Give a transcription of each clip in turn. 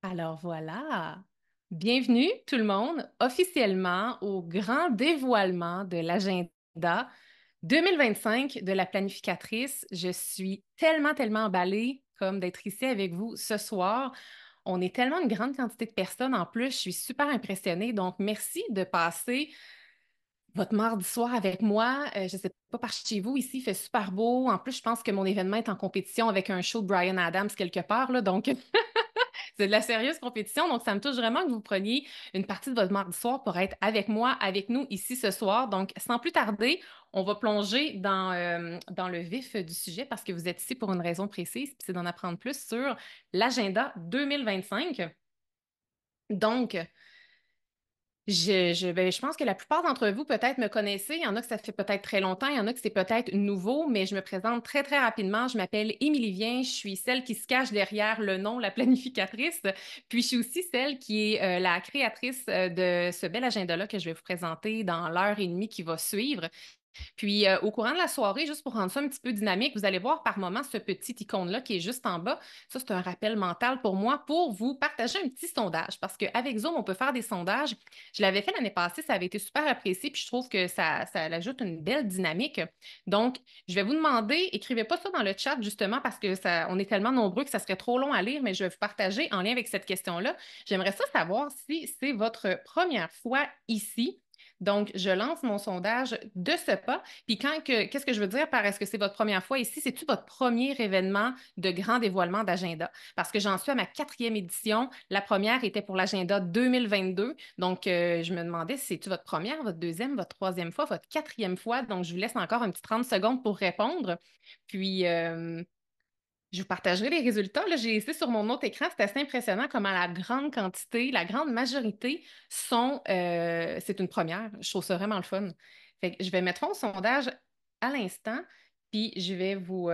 Alors voilà, bienvenue tout le monde officiellement au grand dévoilement de l'agenda 2025 de la planificatrice. Je suis tellement emballée comme d'être ici avec vous ce soir. On est tellement une grande quantité de personnes en plus, je suis super impressionnée. Donc, merci de passer votre mardi soir avec moi. Je ne sais pas par chez vous, ici, il fait super beau. En plus, je pense que mon événement est en compétition avec un show de Bryan Adams quelque part, là, donc c'est de la sérieuse compétition, donc ça me touche vraiment que vous preniez une partie de votre mardi soir pour être avec moi, avec nous ici ce soir. Donc, sans plus tarder, on va plonger dans le vif du sujet parce que vous êtes ici pour une raison précise, puis c'est d'en apprendre plus sur l'agenda 2025. Donc, je pense que la plupart d'entre vous peut-être me connaissez. Il y en a que ça fait peut-être très longtemps, il y en a que c'est peut-être nouveau, mais je me présente très rapidement. Je m'appelle Émilie Vien, je suis celle qui se cache derrière le nom, la planificatrice. Puis je suis aussi celle qui est la créatrice de ce bel agenda-là que je vais vous présenter dans l'heure et demie qui va suivre. Puis, au courant de la soirée, juste pour rendre ça un petit peu dynamique, vous allez voir par moment ce petit icône-là qui est juste en bas. Ça, c'est un rappel mental pour moi pour vous partager un petit sondage. Parce qu'avec Zoom, on peut faire des sondages. Je l'avais fait l'année passée, ça avait été super apprécié, puis je trouve que ça ajoute une belle dynamique. Donc, je vais vous demander, écrivez pas ça dans le chat justement parce que on est tellement nombreux que ça serait trop long à lire, mais je vais vous partager en lien avec cette question-là. J'aimerais ça savoir si c'est votre première fois ici. Donc, je lance mon sondage de ce pas. Puis qu'est-ce que je veux dire par est-ce que c'est votre première fois ici? C'est-tu votre premier événement de grand dévoilement d'agenda? Parce que j'en suis à ma quatrième édition. La première était pour l'agenda 2022. Donc, je me demandais si c'est-tu votre première, votre deuxième, votre troisième fois, votre quatrième fois. Donc, je vous laisse encore un petit 30 secondes pour répondre. Puis, je vous partagerai les résultats. Là, j'ai essayé sur mon autre écran. C'est assez impressionnant comment la grande quantité, la grande majorité c'est une première. Je trouve ça vraiment le fun. Fait que je vais mettre mon sondage à l'instant, puis je vais vous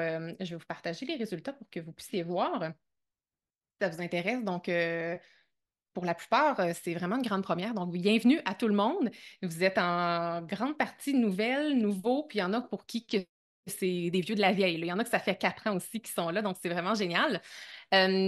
partager les résultats pour que vous puissiez voir si ça vous intéresse. Donc, pour la plupart, c'est vraiment une grande première. Donc, bienvenue à tout le monde. Vous êtes en grande partie nouvelles, nouveaux, puis il y en a pour qui que c'est des vieux de la vieille, là. Il y en a que ça fait 4 ans aussi qui sont là, donc c'est vraiment génial.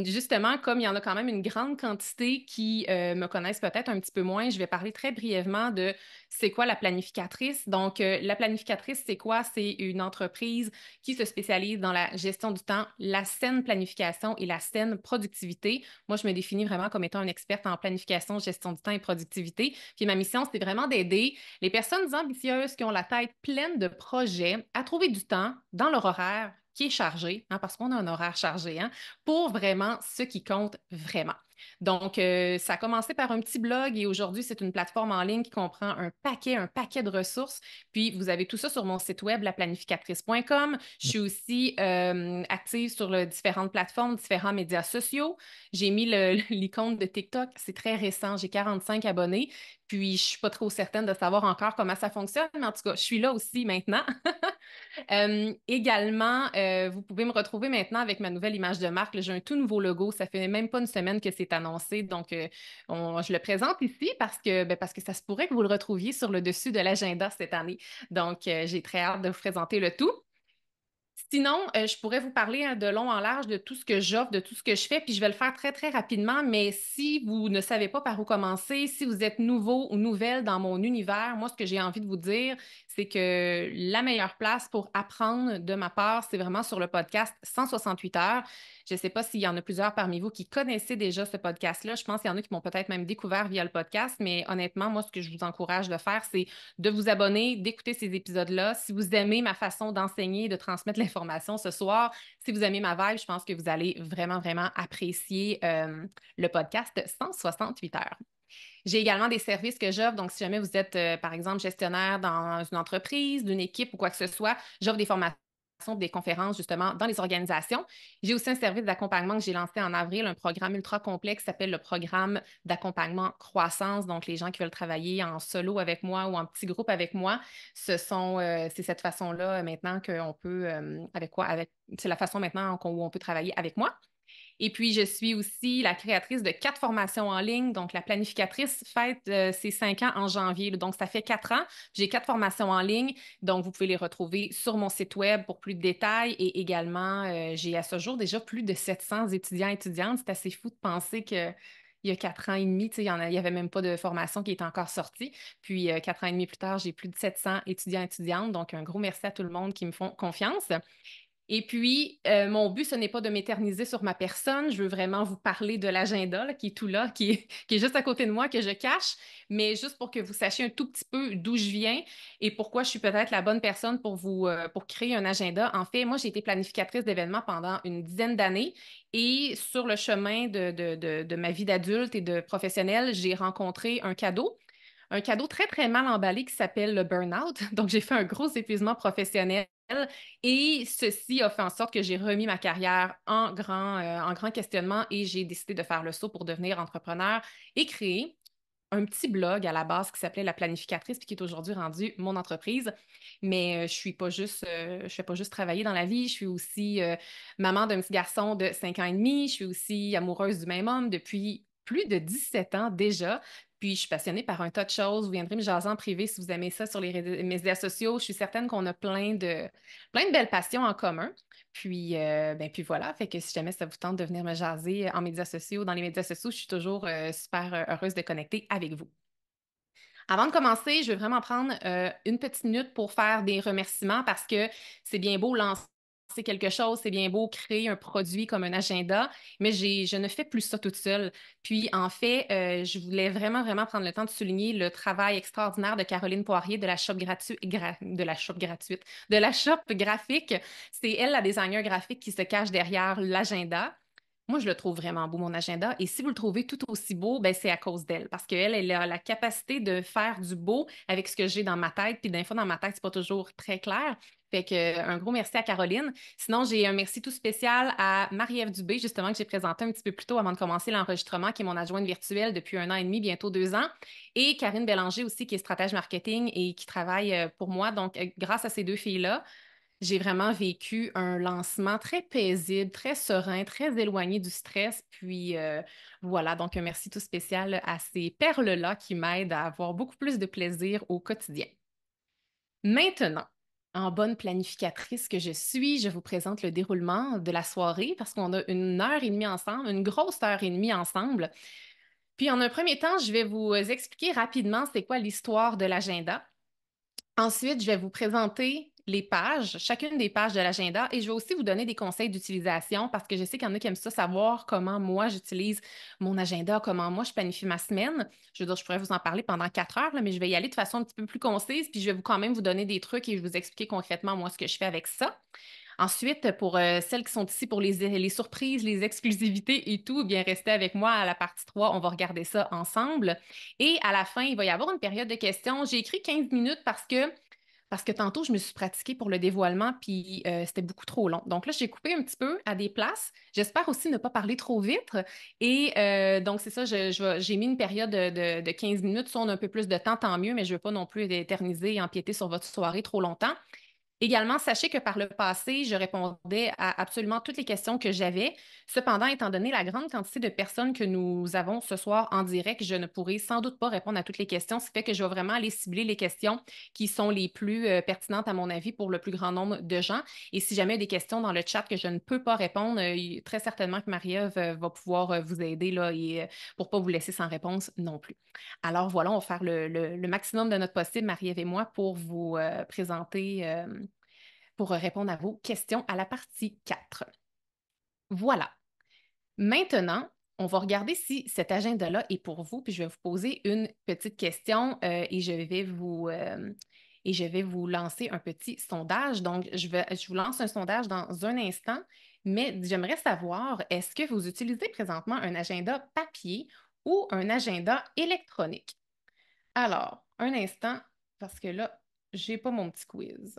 Justement, comme il y en a quand même une grande quantité qui me connaissent peut-être un petit peu moins, je vais parler très brièvement de c'est quoi la planificatrice. Donc, la planificatrice, c'est quoi? C'est une entreprise qui se spécialise dans la gestion du temps, la saine planification et la saine productivité. Moi, je me définis vraiment comme étant une experte en planification, gestion du temps et productivité. Puis ma mission, c'est vraiment d'aider les personnes ambitieuses qui ont la tête pleine de projets à trouver du temps dans leur horaire qui est chargé, hein, parce qu'on a un horaire chargé, hein, pour vraiment ce qui compte vraiment. Donc, ça a commencé par un petit blog et aujourd'hui, c'est une plateforme en ligne qui comprend un paquet de ressources. Puis, vous avez tout ça sur mon site web, laplanificatrice.com. Je suis aussi active sur différentes plateformes, différents médias sociaux. J'ai mis l'icône de TikTok, c'est très récent, j'ai 45 abonnés. Puis, je suis pas trop certaine de savoir encore comment ça fonctionne, mais en tout cas, je suis là aussi maintenant. Également, vous pouvez me retrouver maintenant avec ma nouvelle image de marque. Là, j'ai un tout nouveau logo. Ça fait même pas une semaine que c'est annoncé. Donc, je le présente ici parce que ça se pourrait que vous le retrouviez sur le dessus de l'agenda cette année. Donc, j'ai très hâte de vous présenter le tout. Sinon, je pourrais vous parler hein, de long en large de tout ce que j'offre, de tout ce que je fais, puis je vais le faire très rapidement, mais si vous ne savez pas par où commencer, si vous êtes nouveau ou nouvelle dans mon univers, moi, ce que j'ai envie de vous dire, c'est que la meilleure place pour apprendre de ma part, c'est vraiment sur le podcast 168 heures. Je ne sais pas s'il y en a plusieurs parmi vous qui connaissaient déjà ce podcast-là. Je pense qu'il y en a qui m'ont peut-être même découvert via le podcast, mais honnêtement, moi, ce que je vous encourage de faire, c'est de vous abonner, d'écouter ces épisodes-là. Si vous aimez ma façon d'enseigner, de transmettre l'information ce soir, si vous aimez ma vibe, je pense que vous allez vraiment apprécier le podcast 168 heures. J'ai également des services que j'offre. Donc, si jamais vous êtes, par exemple, gestionnaire dans une entreprise, d'une équipe ou quoi que ce soit, j'offre des formations, des conférences justement dans les organisations. J'ai aussi un service d'accompagnement que j'ai lancé en avril, un programme ultra complexe qui s'appelle le programme d'accompagnement croissance. Donc, les gens qui veulent travailler en solo avec moi ou en petit groupe avec moi, c'est cette façon-là maintenant qu'on peut, c'est la façon maintenant où on peut travailler avec moi. Et puis, je suis aussi la créatrice de 4 formations en ligne. Donc, la planificatrice fête ses 5 ans en janvier. Donc, ça fait 4 ans. J'ai 4 formations en ligne. Donc, vous pouvez les retrouver sur mon site web pour plus de détails. Et également, j'ai à ce jour déjà plus de 700 étudiants et étudiantes. C'est assez fou de penser que il y a 4 ans et demi, tu sais, il y avait même pas de formation qui était encore sortie. Puis, 4 ans et demi plus tard, j'ai plus de 700 étudiants et étudiantes. Donc, un gros merci à tout le monde qui me font confiance. Et puis, mon but, ce n'est pas de m'éterniser sur ma personne. Je veux vraiment vous parler de l'agenda là, qui est tout là, qui est juste à côté de moi, que je cache, mais juste pour que vous sachiez un tout petit peu d'où je viens et pourquoi je suis peut-être la bonne personne pour vous, pour créer un agenda. En fait, moi, j'ai été planificatrice d'événements pendant une dizaine d'années et sur le chemin de ma vie d'adulte et de professionnelle, j'ai rencontré un cadeau très, très mal emballé qui s'appelle le burn-out. Donc, j'ai fait un gros épuisement professionnel et ceci a fait en sorte que j'ai remis ma carrière en grand questionnement et j'ai décidé de faire le saut pour devenir entrepreneur et créer un petit blog à la base qui s'appelait La Planificatrice, puis qui est aujourd'hui rendu mon entreprise. Mais je fais pas juste travailler dans la vie, je suis aussi maman d'un petit garçon de 5 ans et demi, je suis aussi amoureuse du même homme depuis plus de 17 ans déjà. Puis je suis passionnée par un tas de choses. Vous viendrez me jaser en privé si vous aimez ça sur les médias sociaux. Je suis certaine qu'on a plein de belles passions en commun. Puis, puis voilà, fait que si jamais ça vous tente de venir me jaser en médias sociaux, dans les médias sociaux, je suis toujours super heureuse de connecter avec vous. Avant de commencer, je veux vraiment prendre une petite minute pour faire des remerciements parce que c'est bien beau lancer quelque chose, c'est bien beau créer un produit comme un agenda, mais je ne fais plus ça toute seule. Puis en fait, je voulais vraiment prendre le temps de souligner le travail extraordinaire de Caroline Poirier de la de la shop graphique. C'est elle, la designer graphique, qui se cache derrière l'agenda. Moi, je le trouve vraiment beau, mon agenda. Et si vous le trouvez tout aussi beau, ben, c'est à cause d'elle. Parce qu'elle, elle a la capacité de faire du beau avec ce que j'ai dans ma tête. Puis, des fois, dans ma tête, c'est pas toujours très clair. Fait que, un gros merci à Caroline. Sinon, j'ai un merci tout spécial à Marie-Ève Dubé, justement, que j'ai présenté un petit peu plus tôt avant de commencer l'enregistrement, qui est mon adjointe virtuelle depuis 1 an et demi, bientôt 2 ans. Et Karine Bélanger aussi, qui est stratège marketing et qui travaille pour moi. Donc, grâce à ces deux filles-là, j'ai vraiment vécu un lancement très paisible, très serein, très éloigné du stress. Puis voilà, donc un merci tout spécial à ces perles-là qui m'aident à avoir beaucoup plus de plaisir au quotidien. Maintenant, en bonne planificatrice que je suis, je vous présente le déroulement de la soirée parce qu'on a 1 heure et demie ensemble, une grosse heure et demie ensemble. Puis en un premier temps, je vais vous expliquer rapidement c'est quoi l'histoire de l'agenda. Ensuite, je vais vous présenter les pages, chacune des pages de l'agenda, et je vais aussi vous donner des conseils d'utilisation parce que je sais qu'il y en a qui aiment ça savoir comment moi j'utilise mon agenda, comment moi je planifie ma semaine. Je veux dire, je pourrais vous en parler pendant 4 heures, là, mais je vais y aller de façon un petit peu plus concise, puis je vais vous quand même vous donner des trucs et je vais vous expliquer concrètement moi ce que je fais avec ça. Ensuite, pour celles qui sont ici pour les surprises, les exclusivités et tout, eh bien restez avec moi à la partie 3. On va regarder ça ensemble. Et à la fin, il va y avoir une période de questions. J'ai écrit 15 minutes parce que tantôt, je me suis pratiquée pour le dévoilement, puis c'était beaucoup trop long. Donc là, j'ai coupé un petit peu à des places. J'espère aussi ne pas parler trop vite. Et donc, c'est ça, j'ai mis une période de 15 minutes. Si on a un peu plus de temps, tant mieux, mais je ne veux pas non plus éterniser et empiéter sur votre soirée trop longtemps. Également, sachez que par le passé, je répondais à absolument toutes les questions que j'avais. Cependant, étant donné la grande quantité de personnes que nous avons ce soir en direct, je ne pourrai sans doute pas répondre à toutes les questions, ce qui fait que je vais vraiment aller cibler les questions qui sont les plus pertinentes à mon avis pour le plus grand nombre de gens. Et si jamais il y a des questions dans le chat que je ne peux pas répondre, très certainement que Marie-Ève va pouvoir vous aider là, et pour ne pas vous laisser sans réponse non plus. Alors voilà, on va faire le maximum de notre possible, Marie-Ève et moi, pour vous présenter pour répondre à vos questions à la partie 4. Voilà. Maintenant, on va regarder si cet agenda-là est pour vous, puis je vais vous poser une petite question et je vais vous lancer un petit sondage. Donc, je vous lance un sondage dans un instant, mais j'aimerais savoir, est-ce que vous utilisez présentement un agenda papier ou un agenda électronique? Alors, un instant, parce que là, j'ai pas mon petit quiz.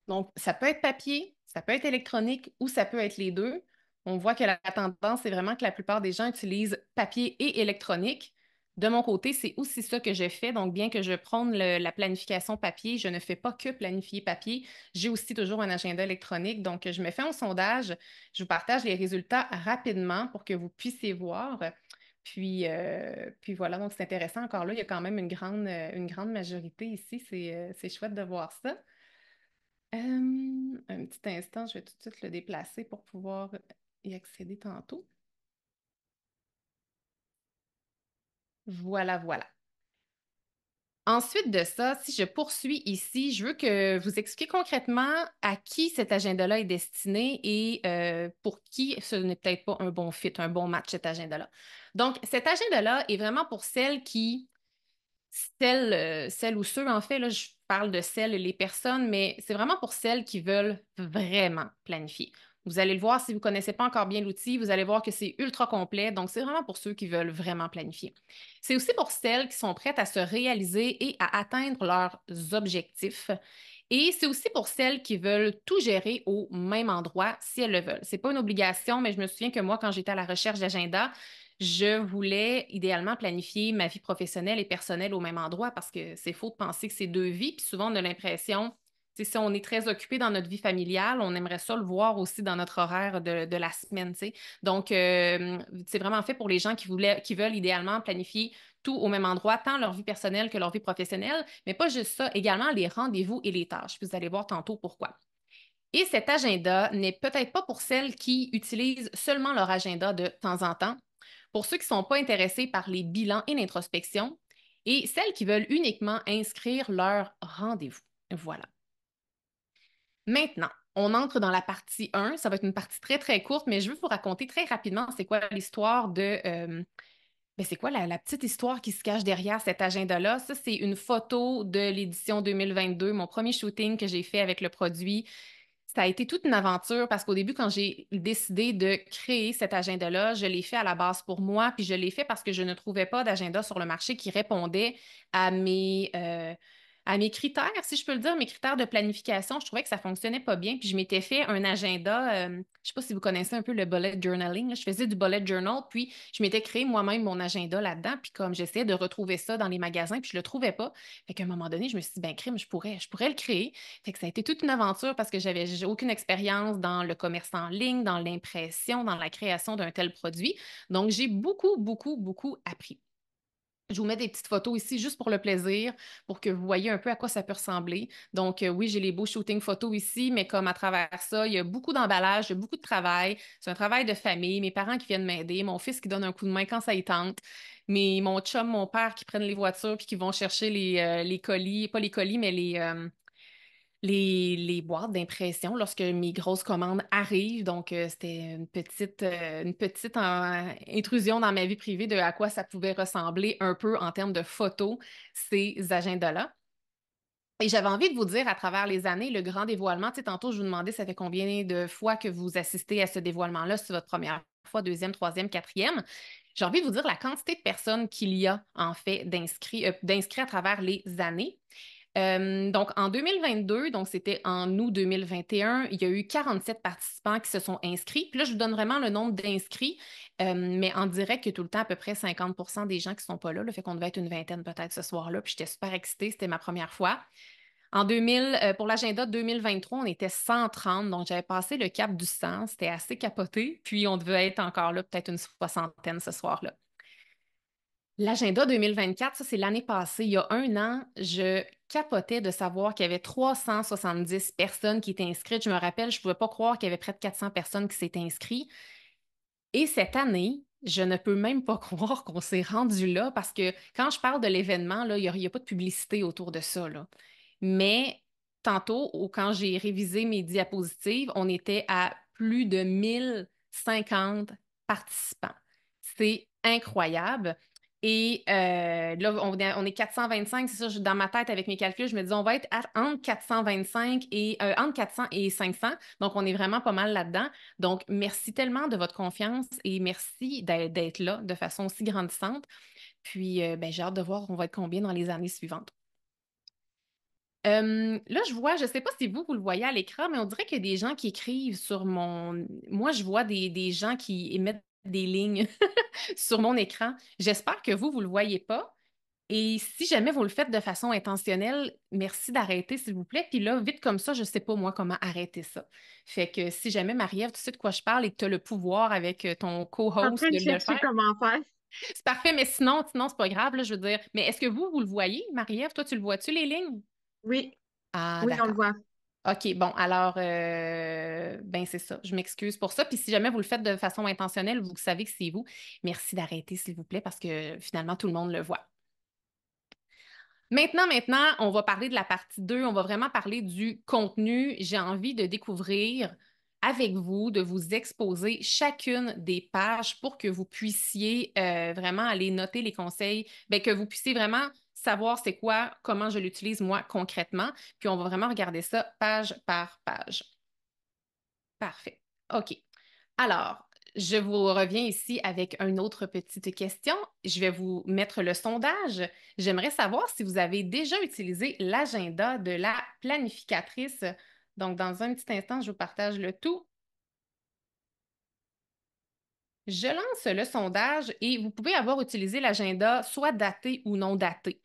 Donc, ça peut être papier, ça peut être électronique ou ça peut être les deux. On voit que la tendance, c'est vraiment que la plupart des gens utilisent papier et électronique. De mon côté, c'est aussi ça que je fais. Donc, bien que je prône la planification papier, je ne fais pas que planifier papier. J'ai aussi toujours un agenda électronique. Donc, je me fais un sondage. Je vous partage les résultats rapidement pour que vous puissiez voir. Puis voilà, donc c'est intéressant. Encore là, il y a quand même une grande majorité ici. C'est chouette de voir ça. Un petit instant, je vais tout de suite le déplacer pour pouvoir y accéder tantôt. Voilà, voilà. Ensuite de ça, si je poursuis ici, je veux que vous expliquiez concrètement à qui cet agenda-là est destiné et pour qui ce n'est peut-être pas un bon fit, un bon match, cet agenda-là. Donc, cet agenda-là est vraiment pour celles ou ceux, en fait, là, je parle de celles, les personnes, mais c'est vraiment pour celles qui veulent vraiment planifier. Vous allez le voir si vous ne connaissez pas encore bien l'outil, vous allez voir que c'est ultra complet, donc c'est vraiment pour ceux qui veulent vraiment planifier. C'est aussi pour celles qui sont prêtes à se réaliser et à atteindre leurs objectifs. Et c'est aussi pour celles qui veulent tout gérer au même endroit si elles le veulent. C'est pas une obligation, mais je me souviens que moi, quand j'étais à la recherche d'agenda, je voulais idéalement planifier ma vie professionnelle et personnelle au même endroit parce que c'est faux de penser que c'est deux vies. Puis souvent, on a l'impression, tu sais, si on est très occupé dans notre vie familiale, on aimerait ça le voir aussi dans notre horaire de la semaine, tu sais. Donc, c'est vraiment fait pour les gens qui veulent idéalement planifier tout au même endroit, tant leur vie personnelle que leur vie professionnelle, mais pas juste ça, également les rendez-vous et les tâches. Puis vous allez voir tantôt pourquoi. Et cet agenda n'est peut-être pas pour celles qui utilisent seulement leur agenda de temps en temps, pour ceux qui ne sont pas intéressés par les bilans et l'introspection, et celles qui veulent uniquement inscrire leur rendez-vous. Voilà. Maintenant, on entre dans la partie 1. Ça va être une partie très, très courte, mais je veux vous raconter très rapidement c'est quoi l'histoire c'est quoi la petite histoire qui se cache derrière cet agenda-là? Ça, c'est une photo de l'édition 2022, mon premier shooting que j'ai fait avec le produit. Ça a été toute une aventure parce qu'au début, quand j'ai décidé de créer cet agenda-là, je l'ai fait à la base pour moi, puis je l'ai fait parce que je ne trouvais pas d'agenda sur le marché qui répondait à à mes critères, si je peux le dire, mes critères de planification. Je trouvais que ça fonctionnait pas bien, puis je m'étais fait un agenda, je sais pas si vous connaissez un peu le bullet journaling, là. Je faisais du bullet journal, puis je m'étais créé moi-même mon agenda là-dedans, puis comme j'essayais de retrouver ça dans les magasins, puis je le trouvais pas. Fait qu'à un moment donné, je me suis dit, ben crime, je pourrais le créer. Fait que ça a été toute une aventure parce que j'ai aucune expérience dans le commerce en ligne, dans l'impression, dans la création d'un tel produit. Donc, j'ai beaucoup, beaucoup, beaucoup appris. Je vous mets des petites photos ici juste pour le plaisir, pour que vous voyez un peu à quoi ça peut ressembler. Donc, oui, j'ai les beaux shootings photos ici, mais comme à travers ça, il y a beaucoup d'emballage, il y a beaucoup de travail. C'est un travail de famille, mes parents qui viennent m'aider, mon fils qui donne un coup de main quand ça y tente, mais mon chum, mon père qui prennent les voitures puis qui vont chercher les colis, pas les colis, mais les boîtes d'impression lorsque mes grosses commandes arrivent. Donc, c'était une petite intrusion dans ma vie privée de à quoi ça pouvait ressembler un peu en termes de photos, ces agendas-là. Et j'avais envie de vous dire à travers les années, le grand dévoilement, tu sais, tantôt, je vous demandais, ça fait combien de fois que vous assistez à ce dévoilement-là, c'est votre première fois, deuxième, troisième, quatrième. J'ai envie de vous dire la quantité de personnes qu'il y a, en fait, d'inscrits à travers les années. Donc, en 2022, donc c'était en août 2021, il y a eu 47 participants qui se sont inscrits. Puis là, je vous donne vraiment le nombre d'inscrits, mais en direct, il y a tout le temps à peu près 50% des gens qui ne sont pas là. Le fait qu'on devait être une vingtaine peut-être ce soir-là. Puis j'étais super excitée, c'était ma première fois. En 2000, pour l'agenda 2023, on était 130, donc j'avais passé le cap du 100. C'était assez capoté. Puis on devait être encore là, peut-être une soixantaine ce soir-là. L'agenda 2024, ça c'est l'année passée. Il y a un an, je capotais de savoir qu'il y avait 370 personnes qui étaient inscrites. Je me rappelle, je ne pouvais pas croire qu'il y avait près de 400 personnes qui s'étaient inscrites. Et cette année, je ne peux même pas croire qu'on s'est rendu là parce que quand je parle de l'événement, là, il n'y a pas de publicité autour de ça, là. Mais tantôt, quand j'ai révisé mes diapositives, on était à plus de 1050 participants. C'est incroyable. Et là, on est 425, c'est ça, dans ma tête, avec mes calculs, je me dis, on va être entre 425 entre 400 et 500. Donc, on est vraiment pas mal là-dedans. Donc, merci tellement de votre confiance et merci d'être là de façon aussi grandissante. Puis, ben, j'ai hâte de voir on va être combien dans les années suivantes. Là, je vois, je ne sais pas si vous le voyez à l'écran, mais on dirait qu'il y a des gens qui écrivent sur mon. Moi, je vois des gens qui émettent des lignes sur mon écran. J'espère que vous le voyez pas. Et si jamais vous le faites de façon intentionnelle, merci d'arrêter, s'il vous plaît. Puis là, vite comme ça, je sais pas moi comment arrêter ça. Fait que si jamais Marie-Ève, tu sais de quoi je parle et que tu as le pouvoir avec ton En co-host train de de le chercher faire, comment faire. c'est parfait, mais sinon, c'est pas grave, là, je veux dire. Mais est-ce que vous le voyez, Marie-Ève? Toi, tu le vois-tu, les lignes? Oui, Ah, oui, on le d'accord. voit. OK, bon, alors, ben c'est ça. Je m'excuse pour ça. Puis si jamais vous le faites de façon intentionnelle, vous savez que c'est vous. Merci d'arrêter, s'il vous plaît, parce que finalement, tout le monde le voit. Maintenant, on va parler de la partie 2. On va vraiment parler du contenu. J'ai envie de découvrir avec vous, de vous exposer chacune des pages pour que vous puissiez vraiment aller noter les conseils, ben, que vous puissiez vraiment savoir c'est quoi, comment je l'utilise moi concrètement. Puis on va vraiment regarder ça page par page. Parfait. OK. Alors, je vous reviens ici avec une autre petite question. Je vais vous mettre le sondage. J'aimerais savoir si vous avez déjà utilisé l'agenda de la planificatrice. Donc, dans un petit instant, je vous partage le tout. Je lance le sondage et vous pouvez avoir utilisé l'agenda soit daté ou non daté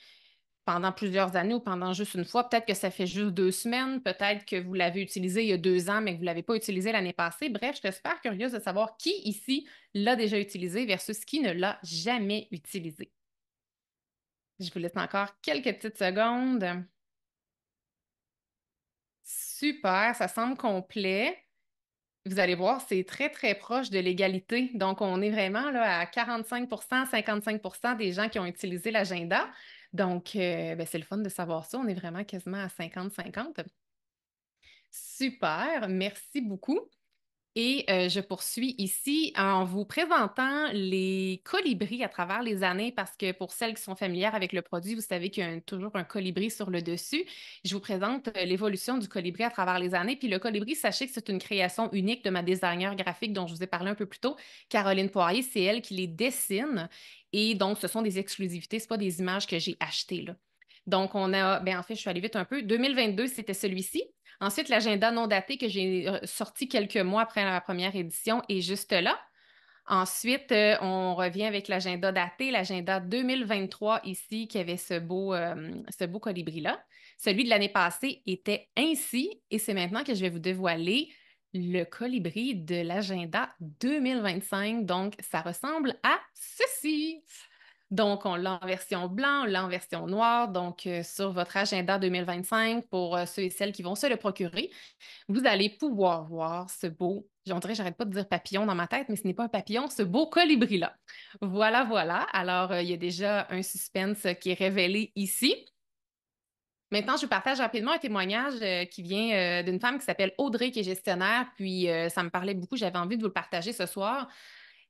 pendant plusieurs années ou pendant juste une fois. Peut-être que ça fait juste 2 semaines, peut-être que vous l'avez utilisé il y a 2 ans, mais que vous ne l'avez pas utilisé l'année passée. Bref, je suis super curieuse de savoir qui ici l'a déjà utilisé versus qui ne l'a jamais utilisé. Je vous laisse encore quelques petites secondes. Super, ça semble complet. Vous allez voir, c'est très, très proche de l'égalité. Donc, on est vraiment là à 45 55 des gens qui ont utilisé l'agenda. Donc, ben, c'est le fun de savoir ça. On est vraiment quasiment à 50-50. Super, merci beaucoup. Et je poursuis ici en vous présentant les colibris à travers les années parce que pour celles qui sont familières avec le produit, vous savez qu'il y a toujours un colibri sur le dessus. Je vous présente l'évolution du colibri à travers les années. Puis le colibri, sachez que c'est une création unique de ma designer graphique dont je vous ai parlé un peu plus tôt, Caroline Poirier. C'est elle qui les dessine. Et donc, ce sont des exclusivités, ce pas des images que j'ai achetées là. Donc, on a, ben en fait, je suis allée vite un peu. 2022, c'était celui-ci. Ensuite, l'agenda non daté que j'ai sorti quelques mois après la première édition est juste là. Ensuite, on revient avec l'agenda daté, l'agenda 2023 ici, qui avait ce beau colibri-là. Celui de l'année passée était ainsi, et c'est maintenant que je vais vous dévoiler le colibri de l'agenda 2025. Donc, ça ressemble à ceci. Donc, on l'a en version blanc, on l'a en version noire. Donc, sur votre agenda 2025, pour ceux et celles qui vont se le procurer, vous allez pouvoir voir ce beau, on dirait, j'arrête pas de dire papillon dans ma tête, mais ce n'est pas un papillon, ce beau colibri-là. Voilà, voilà. Alors, il y a déjà un suspense qui est révélé ici. Maintenant, je vous partage rapidement un témoignage qui vient d'une femme qui s'appelle Audrey, qui est gestionnaire, puis ça me parlait beaucoup, j'avais envie de vous le partager ce soir.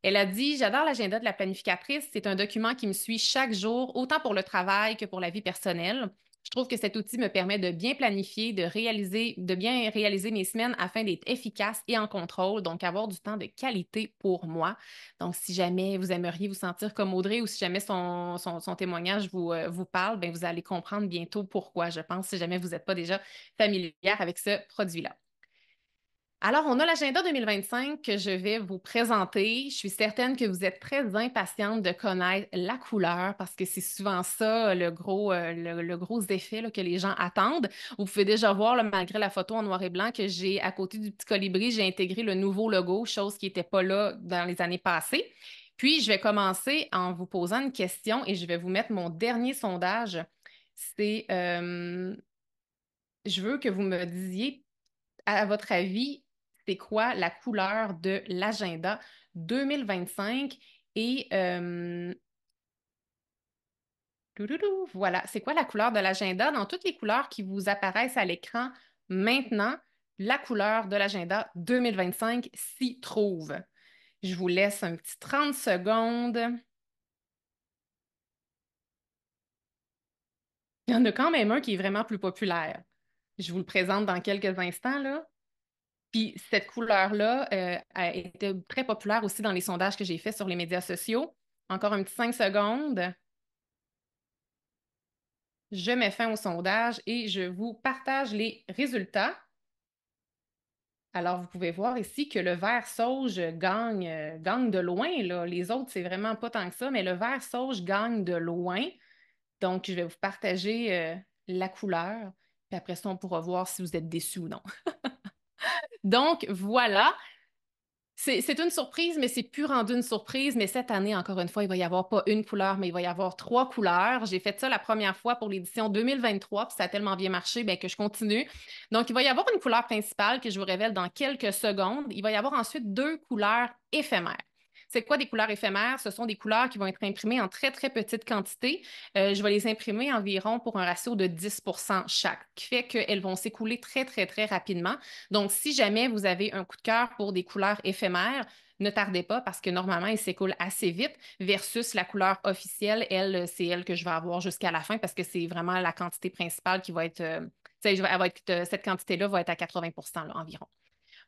Elle a dit, j'adore l'agenda de la planificatrice. C'est un document qui me suit chaque jour, autant pour le travail que pour la vie personnelle. Je trouve que cet outil me permet de bien planifier, de bien réaliser mes semaines afin d'être efficace et en contrôle, donc avoir du temps de qualité pour moi. Donc, si jamais vous aimeriez vous sentir comme Audrey ou si jamais son témoignage vous parle, ben, vous allez comprendre bientôt pourquoi, je pense, si jamais vous n'êtes pas déjà familière avec ce produit-là. Alors, on a l'agenda 2025 que je vais vous présenter. Je suis certaine que vous êtes très impatiente de connaître la couleur parce que c'est souvent ça le gros effet là, que les gens attendent. Vous pouvez déjà voir, là, malgré la photo en noir et blanc, que j'ai à côté du petit colibri, j'ai intégré le nouveau logo, chose qui n'était pas là dans les années passées. Puis, je vais commencer en vous posant une question et je vais vous mettre mon dernier sondage. C'est, je veux que vous me disiez à votre avis, c'est quoi la couleur de l'agenda 2025? Et voilà, c'est quoi la couleur de l'agenda? Dans toutes les couleurs qui vous apparaissent à l'écran maintenant, la couleur de l'agenda 2025 s'y trouve. Je vous laisse un petit 30 secondes. Il y en a quand même un qui est vraiment plus populaire. Je vous le présente dans quelques instants, là. Puis cette couleur-là a été très populaire aussi dans les sondages que j'ai faits sur les médias sociaux. Encore un petit 5 secondes. Je mets fin au sondage et je vous partage les résultats. Alors, vous pouvez voir ici que le vert sauge gagne de loin, là. Les autres, c'est vraiment pas tant que ça, mais le vert sauge gagne de loin. Donc, je vais vous partager la couleur. Puis après ça, on pourra voir si vous êtes déçus ou non. Donc, voilà. C'est une surprise, mais c'est plus rendu une surprise. Mais cette année, encore une fois, il va y avoir pas une couleur, mais il va y avoir trois couleurs. J'ai fait ça la première fois pour l'édition 2023, puis ça a tellement bien marché ben, que je continue. Donc, il va y avoir une couleur principale que je vous révèle dans quelques secondes. Il va y avoir ensuite deux couleurs éphémères. C'est quoi des couleurs éphémères? Ce sont des couleurs qui vont être imprimées en très, très petite quantité. Je vais les imprimer environ pour un ratio de 10% chaque, qui fait qu'elles vont s'écouler très, très, très rapidement. Donc, si jamais vous avez un coup de cœur pour des couleurs éphémères, ne tardez pas parce que normalement, ils s'écoulent assez vite versus la couleur officielle, elle, c'est elle que je vais avoir jusqu'à la fin parce que c'est vraiment la quantité principale qui va être, cette quantité-là va être à 80% là, environ.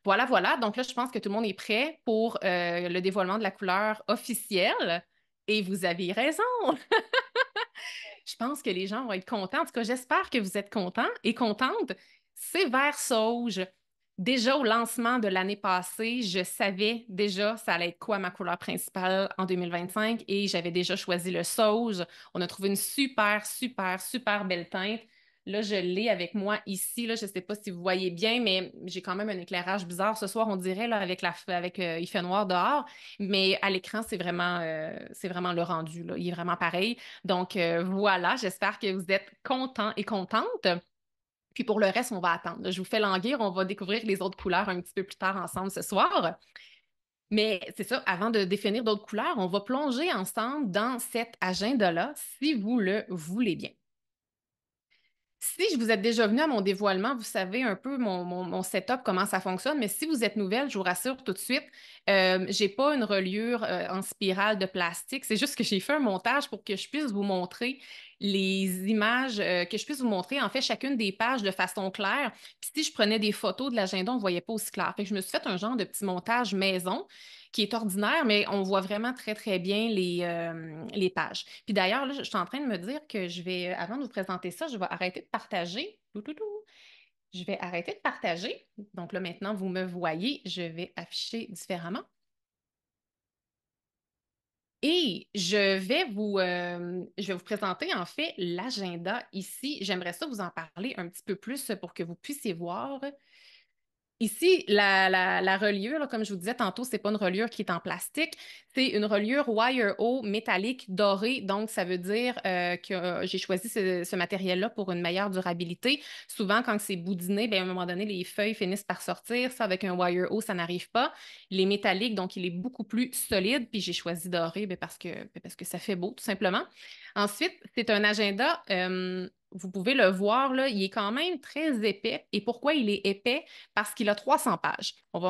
Voilà, voilà. Donc là, je pense que tout le monde est prêt pour le dévoilement de la couleur officielle. Et vous avez raison. Je pense que les gens vont être contents. En tout cas, j'espère que vous êtes contents et contentes. C'est vert sauge. Déjà au lancement de l'année passée, je savais déjà ça allait être quoi ma couleur principale en 2025 et j'avais déjà choisi le sauge. On a trouvé une super, super, super belle teinte. Là, je l'ai avec moi ici. Là, je ne sais pas si vous voyez bien, mais j'ai quand même un éclairage bizarre ce soir, on dirait, là, il fait noir dehors. Mais à l'écran, c'est vraiment le rendu. Là. Il est vraiment pareil. Donc, voilà, j'espère que vous êtes contents et contentes. Puis pour le reste, on va attendre. Je vous fais languir, on va découvrir les autres couleurs un petit peu plus tard ensemble ce soir. Mais c'est ça, avant de définir d'autres couleurs, on va plonger ensemble dans cet agenda-là, si vous le voulez bien. Si vous êtes déjà venu à mon dévoilement, vous savez un peu mon setup, comment ça fonctionne, mais si vous êtes nouvelle, je vous rassure tout de suite, j'ai pas une reliure en spirale de plastique. C'est juste que j'ai fait un montage pour que je puisse vous montrer les images, que je puisse vous montrer en fait chacune des pages de façon claire. Puis si je prenais des photos de l'agenda, on ne voyait pas aussi clair. Fait que je me suis fait un genre de petit montage maison qui est ordinaire, mais on voit vraiment très, très bien les pages. Puis d'ailleurs, là, je suis en train de me dire que je vais, avant de vous présenter ça, je vais arrêter de partager. Je vais arrêter de partager. Donc là, maintenant, vous me voyez, je vais afficher différemment. Et je vais vous présenter en fait l'agenda ici. J'aimerais ça vous en parler un petit peu plus pour que vous puissiez voir. Ici, la reliure, là, comme je vous disais tantôt, c'est pas une reliure qui est en plastique, c'est une reliure Wire-O métallique dorée. Donc, ça veut dire que j'ai choisi ce matériel-là pour une meilleure durabilité. Souvent, quand c'est boudiné, ben, à un moment donné, les feuilles finissent par sortir. Ça, avec un Wire-O, ça n'arrive pas. Les métalliques, donc, il est beaucoup plus solide. Puis, j'ai choisi doré ben, parce que ça fait beau, tout simplement. Ensuite, c'est un agenda. Vous pouvez le voir, là, il est quand même très épais. Et pourquoi il est épais? Parce qu'il a 300 pages. On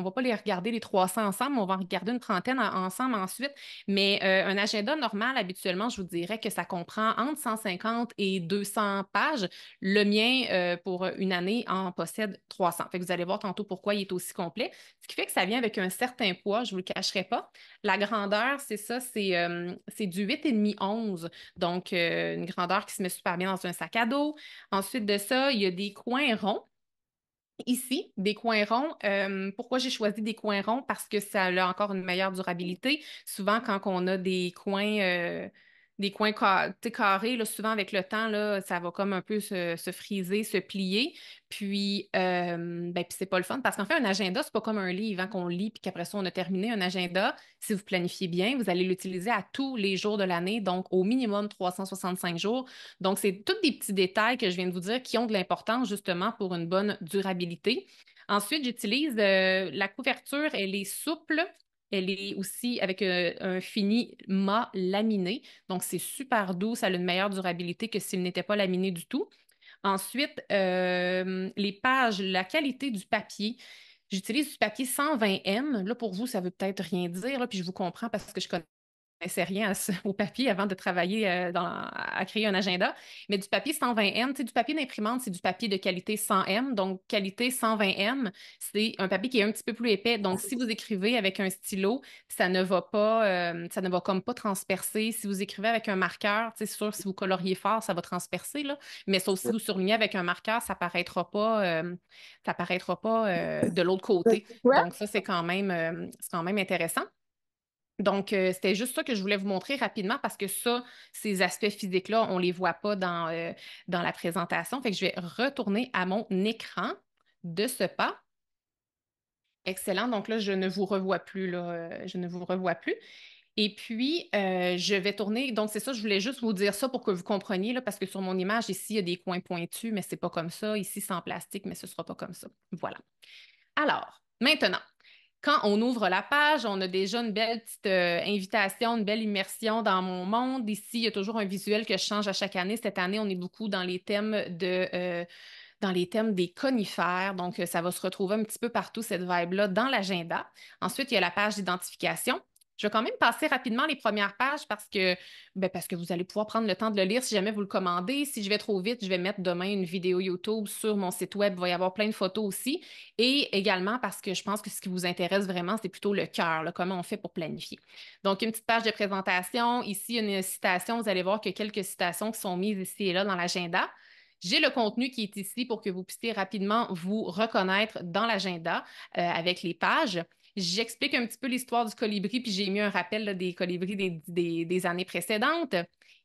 va pas les regarder les 300 ensemble, on va en regarder une trentaine ensemble ensuite. Mais un agenda normal, habituellement, je vous dirais que ça comprend entre 150 et 200 pages. Le mien, pour une année, en possède 300. Fait que vous allez voir tantôt pourquoi il est aussi complet. Ce qui fait que ça vient avec un certain poids, je ne vous le cacherai pas. La grandeur, c'est ça, c'est du 8,5-11. Donc, une grandeur qui se met super bien dans un sac à dos. Ensuite de ça, il y a des coins ronds. Ici, des coins ronds. Pourquoi j'ai choisi des coins ronds? Parce que ça a encore une meilleure durabilité. Souvent, quand on a des coins tu sais, carrés, là, souvent avec le temps, là, ça va comme un peu se friser, se plier. Puis c'est pas le fun parce qu'en fait, un agenda, c'est pas comme un livre hein, qu'on lit puis qu'après ça, on a terminé. Un agenda, si vous planifiez bien, vous allez l'utiliser à tous les jours de l'année, donc au minimum 365 jours. Donc, c'est tous des petits détails que je viens de vous dire qui ont de l'importance justement pour une bonne durabilité. Ensuite, j'utilise la couverture, elle est souple. Elle est aussi avec un fini mat laminé. Donc, c'est super doux. Ça a une meilleure durabilité que s'il n'était pas laminé du tout. Ensuite, les pages, la qualité du papier. J'utilise du papier 120M. Là, pour vous, ça veut peut-être rien dire, là, puis je vous comprends parce que je connais connaissais rien au papier avant de travailler à créer un agenda. Mais du papier 120M, tu sais, du papier d'imprimante, c'est du papier de qualité 100M. Donc, qualité 120M, c'est un papier qui est un petit peu plus épais. Donc, si vous écrivez avec un stylo, ça ne va comme pas transpercer. Si vous écrivez avec un marqueur, tu sais, c'est sûr, si vous coloriez fort, ça va transpercer, là. Mais sauf si vous surlignez avec un marqueur, ça paraîtra pas de l'autre côté. Ouais. Donc, ça, c'est quand même intéressant. Donc, c'était juste ça que je voulais vous montrer rapidement parce que ça, ces aspects physiques-là, on ne les voit pas dans la présentation. Fait que je vais retourner à mon écran de ce pas. Excellent. Donc là, je ne vous revois plus, là. Je ne vous revois plus. Et puis, je vais tourner. Donc, c'est ça, je voulais juste vous dire ça pour que vous compreniez, là, parce que sur mon image, ici, il y a des coins pointus, mais c'est pas comme ça. Ici, c'est en plastique, mais ce sera pas comme ça. Voilà. Alors, maintenant, quand on ouvre la page, on a déjà une belle petite invitation, une belle immersion dans mon monde. Ici, il y a toujours un visuel que je change à chaque année. Cette année, on est beaucoup dans les thèmes des conifères. Donc, ça va se retrouver un petit peu partout, cette vibe-là, dans l'agenda. Ensuite, il y a la page d'identification. Je vais quand même passer rapidement les premières pages parce que vous allez pouvoir prendre le temps de le lire si jamais vous le commandez. Si je vais trop vite, je vais mettre demain une vidéo YouTube sur mon site web. Il va y avoir plein de photos aussi. Et également parce que je pense que ce qui vous intéresse vraiment, c'est plutôt le cœur, là, comment on fait pour planifier. Donc, une petite page de présentation. Ici, une citation. Vous allez voir qu'il y a quelques citations qui sont mises ici et là dans l'agenda. J'ai le contenu qui est ici pour que vous puissiez rapidement vous reconnaître dans l'agenda avec les pages. J'explique un petit peu l'histoire du colibri, puis j'ai mis un rappel là, des colibris des années précédentes.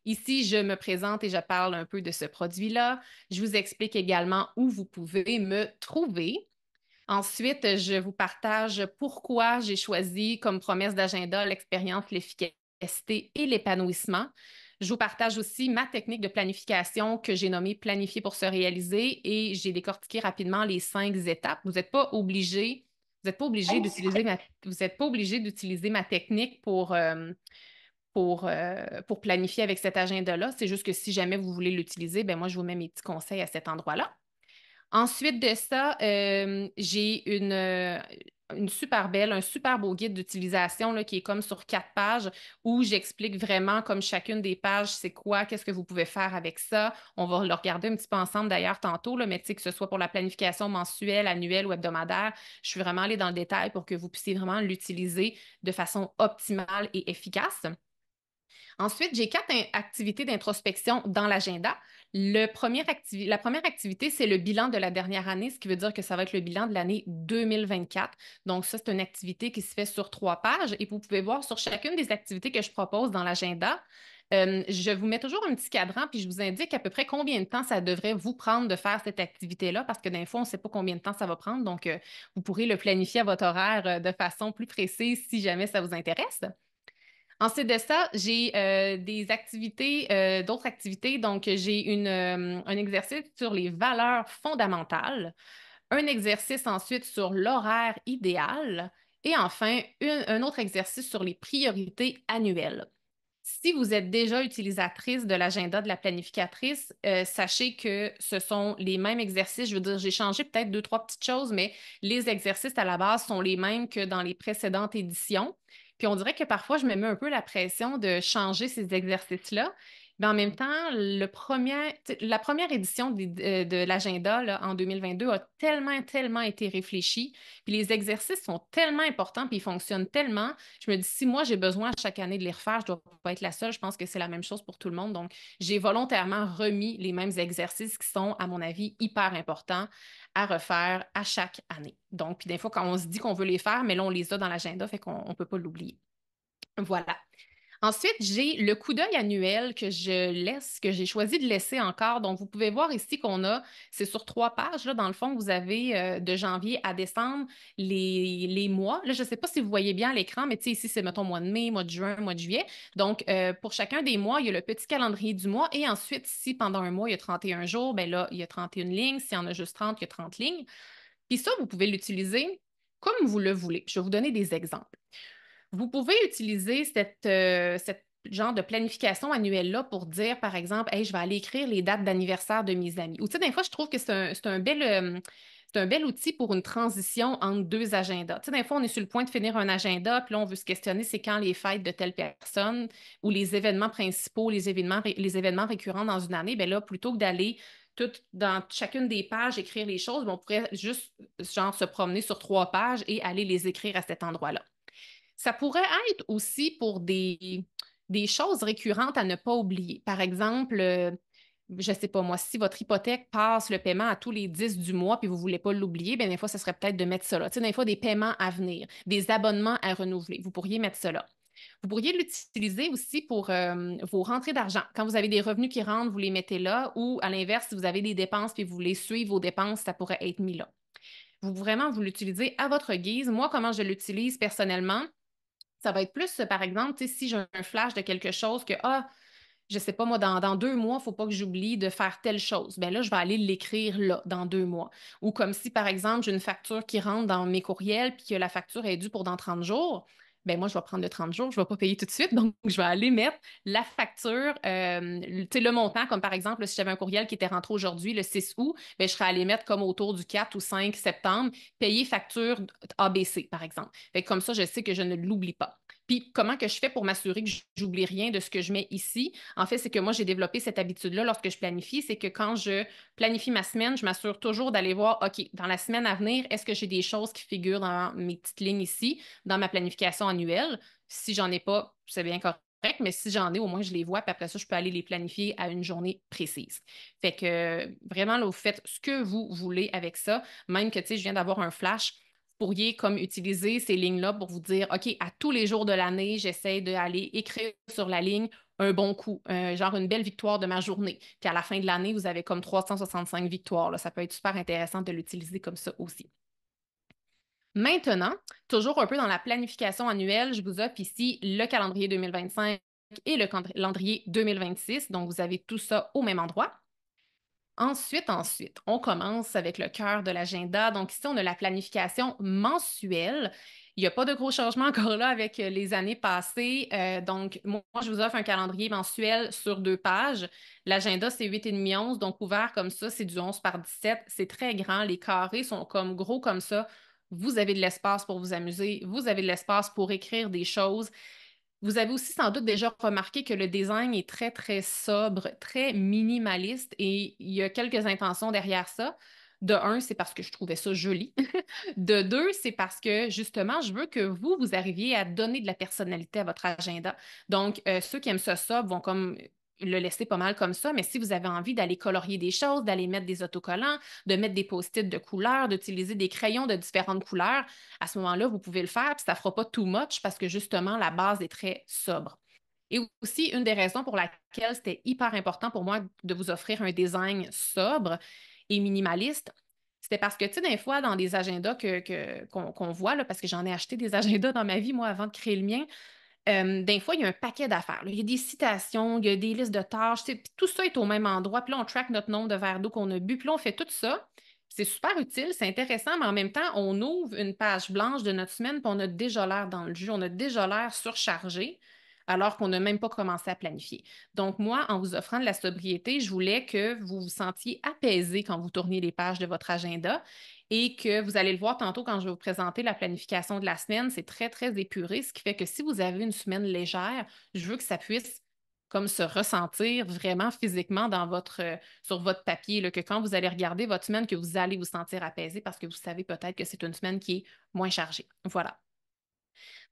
Ici, je me présente et je parle un peu de ce produit-là. Je vous explique également où vous pouvez me trouver. Ensuite, je vous partage pourquoi j'ai choisi comme promesse d'agenda l'expérience, l'efficacité et l'épanouissement. Je vous partage aussi ma technique de planification que j'ai nommée Planifier pour se réaliser et j'ai décortiqué rapidement les 5 étapes. Vous n'êtes pas obligé d'utiliser ma technique pour planifier avec cet agenda-là. C'est juste que si jamais vous voulez l'utiliser, ben moi, je vous mets mes petits conseils à cet endroit-là. Ensuite de ça, j'ai une super belle, un super beau guide d'utilisation là, qui est comme sur 4 pages où j'explique vraiment comme chacune des pages, c'est quoi, qu'est-ce que vous pouvez faire avec ça. On va le regarder un petit peu ensemble d'ailleurs tantôt, là, mais tu sais, que ce soit pour la planification mensuelle, annuelle ou hebdomadaire, je suis vraiment allée dans le détail pour que vous puissiez vraiment l'utiliser de façon optimale et efficace. Ensuite, j'ai 4 activités d'introspection dans l'agenda. La première activité, c'est le bilan de la dernière année, ce qui veut dire que ça va être le bilan de l'année 2024. Donc, ça, c'est une activité qui se fait sur 3 pages et vous pouvez voir sur chacune des activités que je propose dans l'agenda. Je vous mets toujours un petit cadran, puis je vous indique à peu près combien de temps ça devrait vous prendre de faire cette activité-là, parce que des fois, on ne sait pas combien de temps ça va prendre. Donc, vous pourrez le planifier à votre horaire de façon plus précise si jamais ça vous intéresse. Ensuite de ça, j'ai d'autres activités. Donc, j'ai un exercice sur les valeurs fondamentales, un exercice ensuite sur l'horaire idéal et enfin, un autre exercice sur les priorités annuelles. Si vous êtes déjà utilisatrice de l'agenda de la planificatrice, sachez que ce sont les mêmes exercices. Je veux dire, j'ai changé peut-être 2, 3 petites choses, mais les exercices à la base sont les mêmes que dans les précédentes éditions. Puis on dirait que parfois, je me mets un peu la pression de changer ces exercices-là. Mais en même temps, la première édition de l'agenda là, en 2022 a tellement, tellement été réfléchie. Puis les exercices sont tellement importants, puis ils fonctionnent tellement. Je me dis, si moi j'ai besoin à chaque année de les refaire, je ne dois pas être la seule. Je pense que c'est la même chose pour tout le monde. Donc, j'ai volontairement remis les mêmes exercices qui sont, à mon avis, hyper importants à refaire à chaque année. Donc, puis des fois, quand on se dit qu'on veut les faire, mais là, on les a dans l'agenda, fait qu'on ne peut pas l'oublier. Voilà. Ensuite, j'ai le coup d'œil annuel que j'ai choisi de laisser encore. Donc, vous pouvez voir ici c'est sur 3 pages. Là, dans le fond, vous avez de janvier à décembre les mois. Là, je ne sais pas si vous voyez bien à l'écran, mais tu sais, ici, c'est, mettons, mois de mai, mois de juin, mois de juillet. Donc, pour chacun des mois, il y a le petit calendrier du mois. Et ensuite, si pendant un mois, il y a 31 jours, ben là, il y a 31 lignes. S'il y en a juste 30, il y a 30 lignes. Puis ça, vous pouvez l'utiliser comme vous le voulez. Je vais vous donner des exemples. Vous pouvez utiliser cette genre de planification annuelle-là pour dire, par exemple, hey, je vais aller écrire les dates d'anniversaire de mes amis. Ou tu sais, des fois, je trouve que C'est un bel outil pour une transition entre deux agendas. Tu sais, des fois, on est sur le point de finir un agenda, puis là, on veut se questionner, c'est quand les fêtes de telle personne ou les événements principaux, les événements récurrents dans une année. Bien là, plutôt que d'aller tout dans chacune des pages écrire les choses, bien, on pourrait juste genre se promener sur 3 pages et aller les écrire à cet endroit-là. Ça pourrait être aussi pour des choses récurrentes à ne pas oublier. Par exemple, je ne sais pas moi, si votre hypothèque passe le paiement à tous les 10 du mois puis vous ne voulez pas l'oublier, bien des fois, ce serait peut-être de mettre ça là. Tu sais, des fois, des paiements à venir, des abonnements à renouveler. Vous pourriez mettre ça là. Vous pourriez l'utiliser aussi pour vos rentrées d'argent. Quand vous avez des revenus qui rentrent, vous les mettez là, ou à l'inverse, si vous avez des dépenses puis vous voulez suivre vos dépenses, ça pourrait être mis là. Vous l'utilisez à votre guise. Moi, comment je l'utilise personnellement? Ça va être plus, par exemple, tu sais, si j'ai un flash de quelque chose que, je sais pas, moi, dans 2 mois, il ne faut pas que j'oublie de faire telle chose. Bien là, je vais aller l'écrire là, dans 2 mois. Ou comme si, par exemple, j'ai une facture qui rentre dans mes courriels puis que la facture est due pour dans 30 jours. Ben moi, je vais prendre le 30 jours, je ne vais pas payer tout de suite. Donc, je vais aller mettre la facture, tu sais, le montant, comme par exemple, si j'avais un courriel qui était rentré aujourd'hui, le 6 août, ben, je serais allée mettre comme autour du 4 ou 5 septembre, payer facture ABC, par exemple. Fait que comme ça, je sais que je ne l'oublie pas. Puis, comment que je fais pour m'assurer que j'oublie rien de ce que je mets ici? En fait, c'est que moi, j'ai développé cette habitude-là lorsque je planifie, c'est que quand je planifie ma semaine, je m'assure toujours d'aller voir, OK, dans la semaine à venir, est-ce que j'ai des choses qui figurent dans mes petites lignes ici, dans ma planification annuelle? Si j'en ai pas, c'est bien correct, mais si j'en ai, au moins, je les vois, puis après ça, je peux aller les planifier à une journée précise. Fait que vraiment, là, vous faites ce que vous voulez avec ça, même que, tu sais, je viens d'avoir un flash pourriez comme utiliser ces lignes-là pour vous dire, OK, à tous les jours de l'année, j'essaie d'aller écrire sur la ligne un bon coup, genre une belle victoire de ma journée. Puis à la fin de l'année, vous avez comme 365 victoires, là. Ça peut être super intéressant de l'utiliser comme ça aussi. Maintenant, toujours un peu dans la planification annuelle, je vous offre ici le calendrier 2025 et le calendrier 2026. Donc, vous avez tout ça au même endroit. Ensuite, on commence avec le cœur de l'agenda. Donc ici, on a la planification mensuelle. Il n'y a pas de gros changements encore là avec les années passées. Donc, moi, je vous offre un calendrier mensuel sur 2 pages. L'agenda, c'est 8,5 11, donc ouvert comme ça, c'est du 11 par 17. C'est très grand. Les carrés sont comme gros comme ça. Vous avez de l'espace pour vous amuser. Vous avez de l'espace pour écrire des choses. Vous avez aussi sans doute déjà remarqué que le design est très, très sobre, très minimaliste et il y a quelques intentions derrière ça. De un, c'est parce que je trouvais ça joli. De deux, c'est parce que justement, je veux que vous arriviez à donner de la personnalité à votre agenda. Donc, ceux qui aiment ça sobre vont comme le laisser pas mal comme ça, mais si vous avez envie d'aller colorier des choses, d'aller mettre des autocollants, de mettre des post-it de couleurs, d'utiliser des crayons de différentes couleurs, à ce moment-là, vous pouvez le faire, puis ça ne fera pas too much parce que justement, la base est très sobre. Et aussi, une des raisons pour laquelle c'était hyper important pour moi de vous offrir un design sobre et minimaliste, c'était parce que, tu sais, des fois, dans des agendas qu'on voit, là, parce que j'en ai acheté des agendas dans ma vie, moi, avant de créer le mien, des fois, il y a un paquet d'affaires, là. Il y a des citations, il y a des listes de tâches, tu sais, puis tout ça est au même endroit. Puis là, on track notre nombre de verres d'eau qu'on a bu. Puis là, on fait tout ça. C'est super utile, c'est intéressant, mais en même temps, on ouvre une page blanche de notre semaine, puis on a déjà l'air dans le jus, on a déjà l'air surchargé, alors qu'on n'a même pas commencé à planifier. Donc, moi, en vous offrant de la sobriété, je voulais que vous vous sentiez apaisé quand vous tourniez les pages de votre agenda et que vous allez le voir tantôt quand je vais vous présenter la planification de la semaine, c'est très, très épuré, ce qui fait que si vous avez une semaine légère, je veux que ça puisse comme se ressentir vraiment physiquement sur votre papier, là, que quand vous allez regarder votre semaine, que vous allez vous sentir apaisé parce que vous savez peut-être que c'est une semaine qui est moins chargée. Voilà.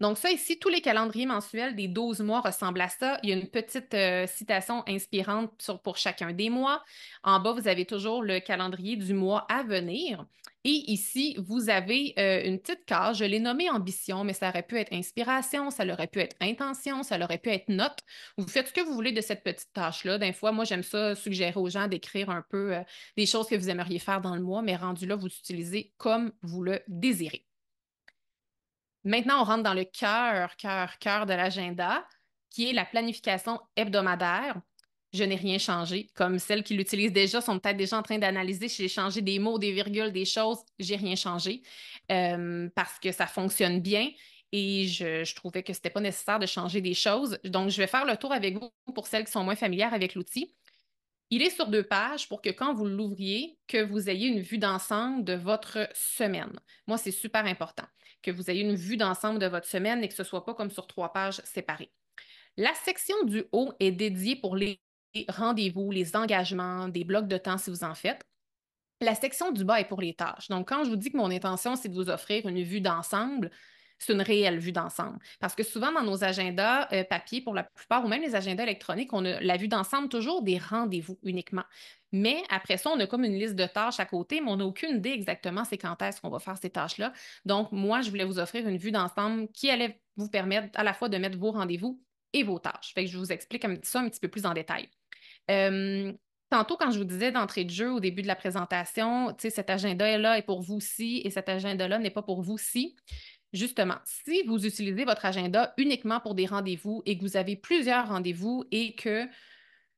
Donc ça ici, tous les calendriers mensuels des 12 mois ressemblent à ça. Il y a une petite citation inspirante pour chacun des mois. En bas, vous avez toujours le calendrier du mois à venir. Et ici, vous avez une petite case, je l'ai nommée ambition, mais ça aurait pu être inspiration, ça aurait pu être intention, ça aurait pu être note. Vous faites ce que vous voulez de cette petite tâche-là. Des fois, moi, j'aime ça suggérer aux gens d'écrire un peu des choses que vous aimeriez faire dans le mois, mais rendu là, vous utilisez comme vous le désirez. Maintenant, on rentre dans le cœur de l'agenda, qui est la planification hebdomadaire. Je n'ai rien changé. Comme celles qui l'utilisent déjà sont peut-être déjà en train d'analyser si j'ai changé des mots, des virgules, des choses. J'ai rien changé parce que ça fonctionne bien et je trouvais que c'était pas nécessaire de changer des choses. Donc, je vais faire le tour avec vous pour celles qui sont moins familières avec l'outil. Il est sur 2 pages pour que quand vous l'ouvriez, que vous ayez une vue d'ensemble de votre semaine. Moi, c'est super important que vous ayez une vue d'ensemble de votre semaine et que ce ne soit pas comme sur 3 pages séparées. La section du haut est dédiée pour les rendez-vous, les engagements, des blocs de temps si vous en faites. La section du bas est pour les tâches. Donc, quand je vous dis que mon intention, c'est de vous offrir une vue d'ensemble, c'est une réelle vue d'ensemble. Parce que souvent, dans nos agendas papier, pour la plupart, ou même les agendas électroniques, on a la vue d'ensemble toujours des rendez-vous uniquement. Mais après ça, on a comme une liste de tâches à côté, mais on n'a aucune idée exactement c'est quand est-ce qu'on va faire ces tâches-là. Donc, moi, je voulais vous offrir une vue d'ensemble qui allait vous permettre à la fois de mettre vos rendez-vous et vos tâches. Fait que je vous explique ça un petit peu plus en détail. Euh, Tantôt, quand je vous disais d'entrée de jeu au début de la présentation, tu sais, cet agenda-là est pour vous si et cet agenda-là n'est pas pour vous si. Justement, si vous utilisez votre agenda uniquement pour des rendez-vous et que vous avez plusieurs rendez-vous et que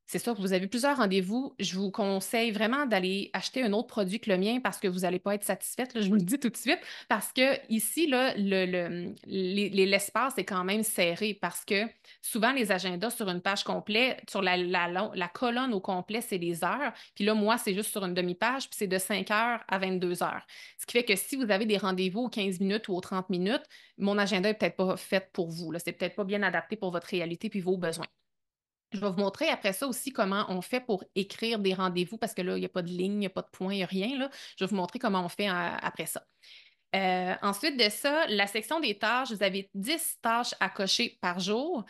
c'est ça, vous avez plusieurs rendez-vous. Je vous conseille vraiment d'aller acheter un autre produit que le mien parce que vous n'allez pas être satisfaite, là, je vous le dis tout de suite. Parce que ici, là, l'espace est quand même serré parce que souvent, les agendas sur une page complète, sur la colonne au complet, c'est les heures. Puis là, moi, c'est juste sur une demi-page, puis c'est de 5 heures à 22 heures. Ce qui fait que si vous avez des rendez-vous aux 15 minutes ou aux 30 minutes, mon agenda n'est peut-être pas fait pour vous. C'est peut-être pas bien adapté pour votre réalité puis vos besoins. Je vais vous montrer après ça aussi comment on fait pour écrire des rendez-vous parce que là, il n'y a pas de ligne, il n'y a pas de point, il n'y a rien, là. Je vais vous montrer comment on fait après ça. Ensuite de ça, la section des tâches, vous avez 10 tâches à cocher par jour.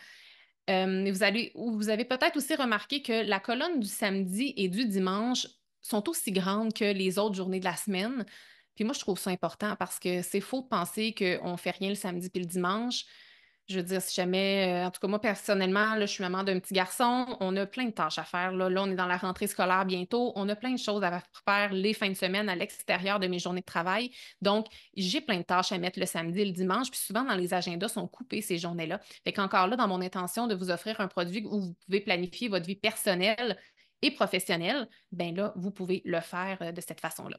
Vous avez peut-être aussi remarqué que la colonne du samedi et du dimanche sont aussi grandes que les autres journées de la semaine. Puis moi, je trouve ça important parce que c'est faux de penser qu'on ne fait rien le samedi puis le dimanche. Je veux dire, si jamais, en tout cas, moi, personnellement, là, je suis maman d'un petit garçon, on a plein de tâches à faire. Là, on est dans la rentrée scolaire bientôt. On a plein de choses à faire les fins de semaine à l'extérieur de mes journées de travail. Donc, j'ai plein de tâches à mettre le samedi et le dimanche. Puis souvent, dans les agendas, sont coupés ces journées-là. Fait qu'encore là, dans mon intention de vous offrir un produit où vous pouvez planifier votre vie personnelle et professionnelle, ben là, vous pouvez le faire de cette façon-là.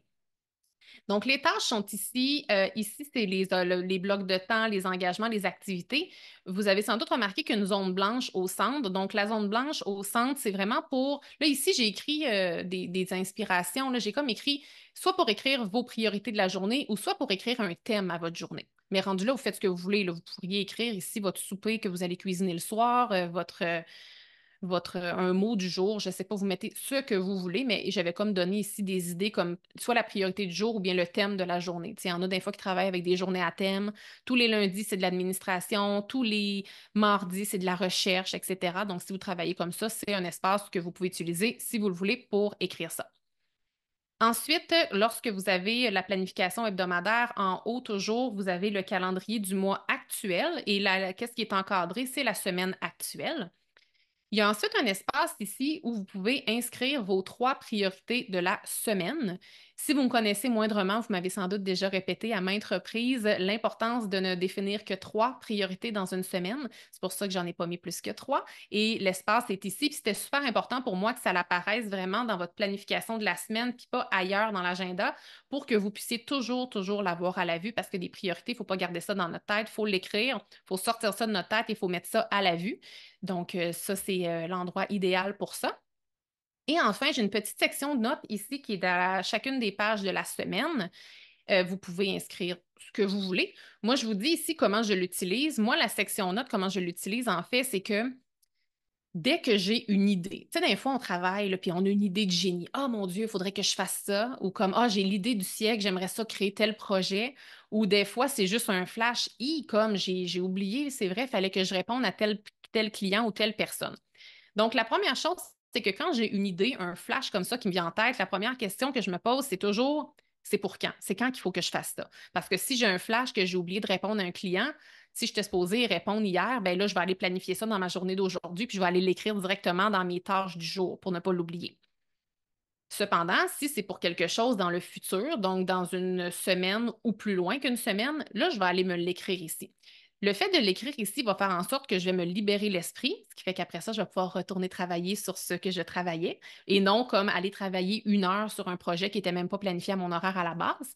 Donc, les tâches sont ici. Ici, c'est les blocs de temps, les engagements, les activités. Vous avez sans doute remarqué qu'une zone blanche au centre. Donc, la zone blanche au centre, c'est vraiment pour... Là, ici, j'ai écrit des inspirations. Là, j'ai comme écrit soit pour écrire vos priorités de la journée ou soit pour écrire un thème à votre journée. Mais rendu là, vous faites ce que vous voulez. Là. Vous pourriez écrire ici votre souper que vous allez cuisiner le soir, un mot du jour, je ne sais pas, vous mettez ce que vous voulez, mais j'avais comme donné ici des idées comme soit la priorité du jour ou bien le thème de la journée. Tu sais, il y en a des fois qui travaillent avec des journées à thème. Tous les lundis, c'est de l'administration. Tous les mardis, c'est de la recherche, etc. Donc, si vous travaillez comme ça, c'est un espace que vous pouvez utiliser si vous le voulez pour écrire ça. Ensuite, lorsque vous avez la planification hebdomadaire, en haut toujours, vous avez le calendrier du mois actuel et qu'est-ce qui est encadré, c'est la semaine actuelle. Il y a ensuite un espace ici où vous pouvez inscrire vos 3 priorités de la semaine. Si vous me connaissez moindrement, vous m'avez sans doute déjà répété à maintes reprises l'importance de ne définir que 3 priorités dans une semaine. C'est pour ça que j'en ai pas mis plus que 3. Et l'espace est ici. Puis c'était super important pour moi que ça apparaisse vraiment dans votre planification de la semaine, puis pas ailleurs dans l'agenda, pour que vous puissiez toujours l'avoir à la vue, parce que des priorités, il ne faut pas garder ça dans notre tête, il faut l'écrire, il faut sortir ça de notre tête et il faut mettre ça à la vue. Donc, ça, c'est l'endroit idéal pour ça. Et enfin, j'ai une petite section de notes ici qui est dans chacune des pages de la semaine. Vous pouvez inscrire ce que vous voulez. Moi, je vous dis ici comment je l'utilise. Moi, la section notes, comment je l'utilise, en fait, c'est que dès que j'ai une idée, tu sais, des fois, on travaille, là, puis on a une idée de génie. Ah, mon Dieu, il faudrait que je fasse ça. Ou comme, ah, j'ai l'idée du siècle, j'aimerais ça créer tel projet. Ou des fois, c'est juste un flash. Comme j'ai oublié, c'est vrai, il fallait que je réponde à tel client ou telle personne. Donc, la première chose, c'est que quand j'ai une idée, un flash comme ça qui me vient en tête, la première question que je me pose, c'est toujours, c'est pour quand? C'est quand qu'il faut que je fasse ça? Parce que si j'ai un flash que j'ai oublié de répondre à un client, si je j'étais supposée répondre hier, ben là, je vais aller planifier ça dans ma journée d'aujourd'hui, puis je vais aller l'écrire directement dans mes tâches du jour pour ne pas l'oublier. Cependant, si c'est pour quelque chose dans le futur, donc dans une semaine ou plus loin qu'une semaine, là, je vais aller me l'écrire ici. Le fait de l'écrire ici va faire en sorte que je vais me libérer l'esprit, ce qui fait qu'après ça, je vais pouvoir retourner travailler sur ce que je travaillais et non comme aller travailler 1 heure sur un projet qui n'était même pas planifié à mon horaire à la base.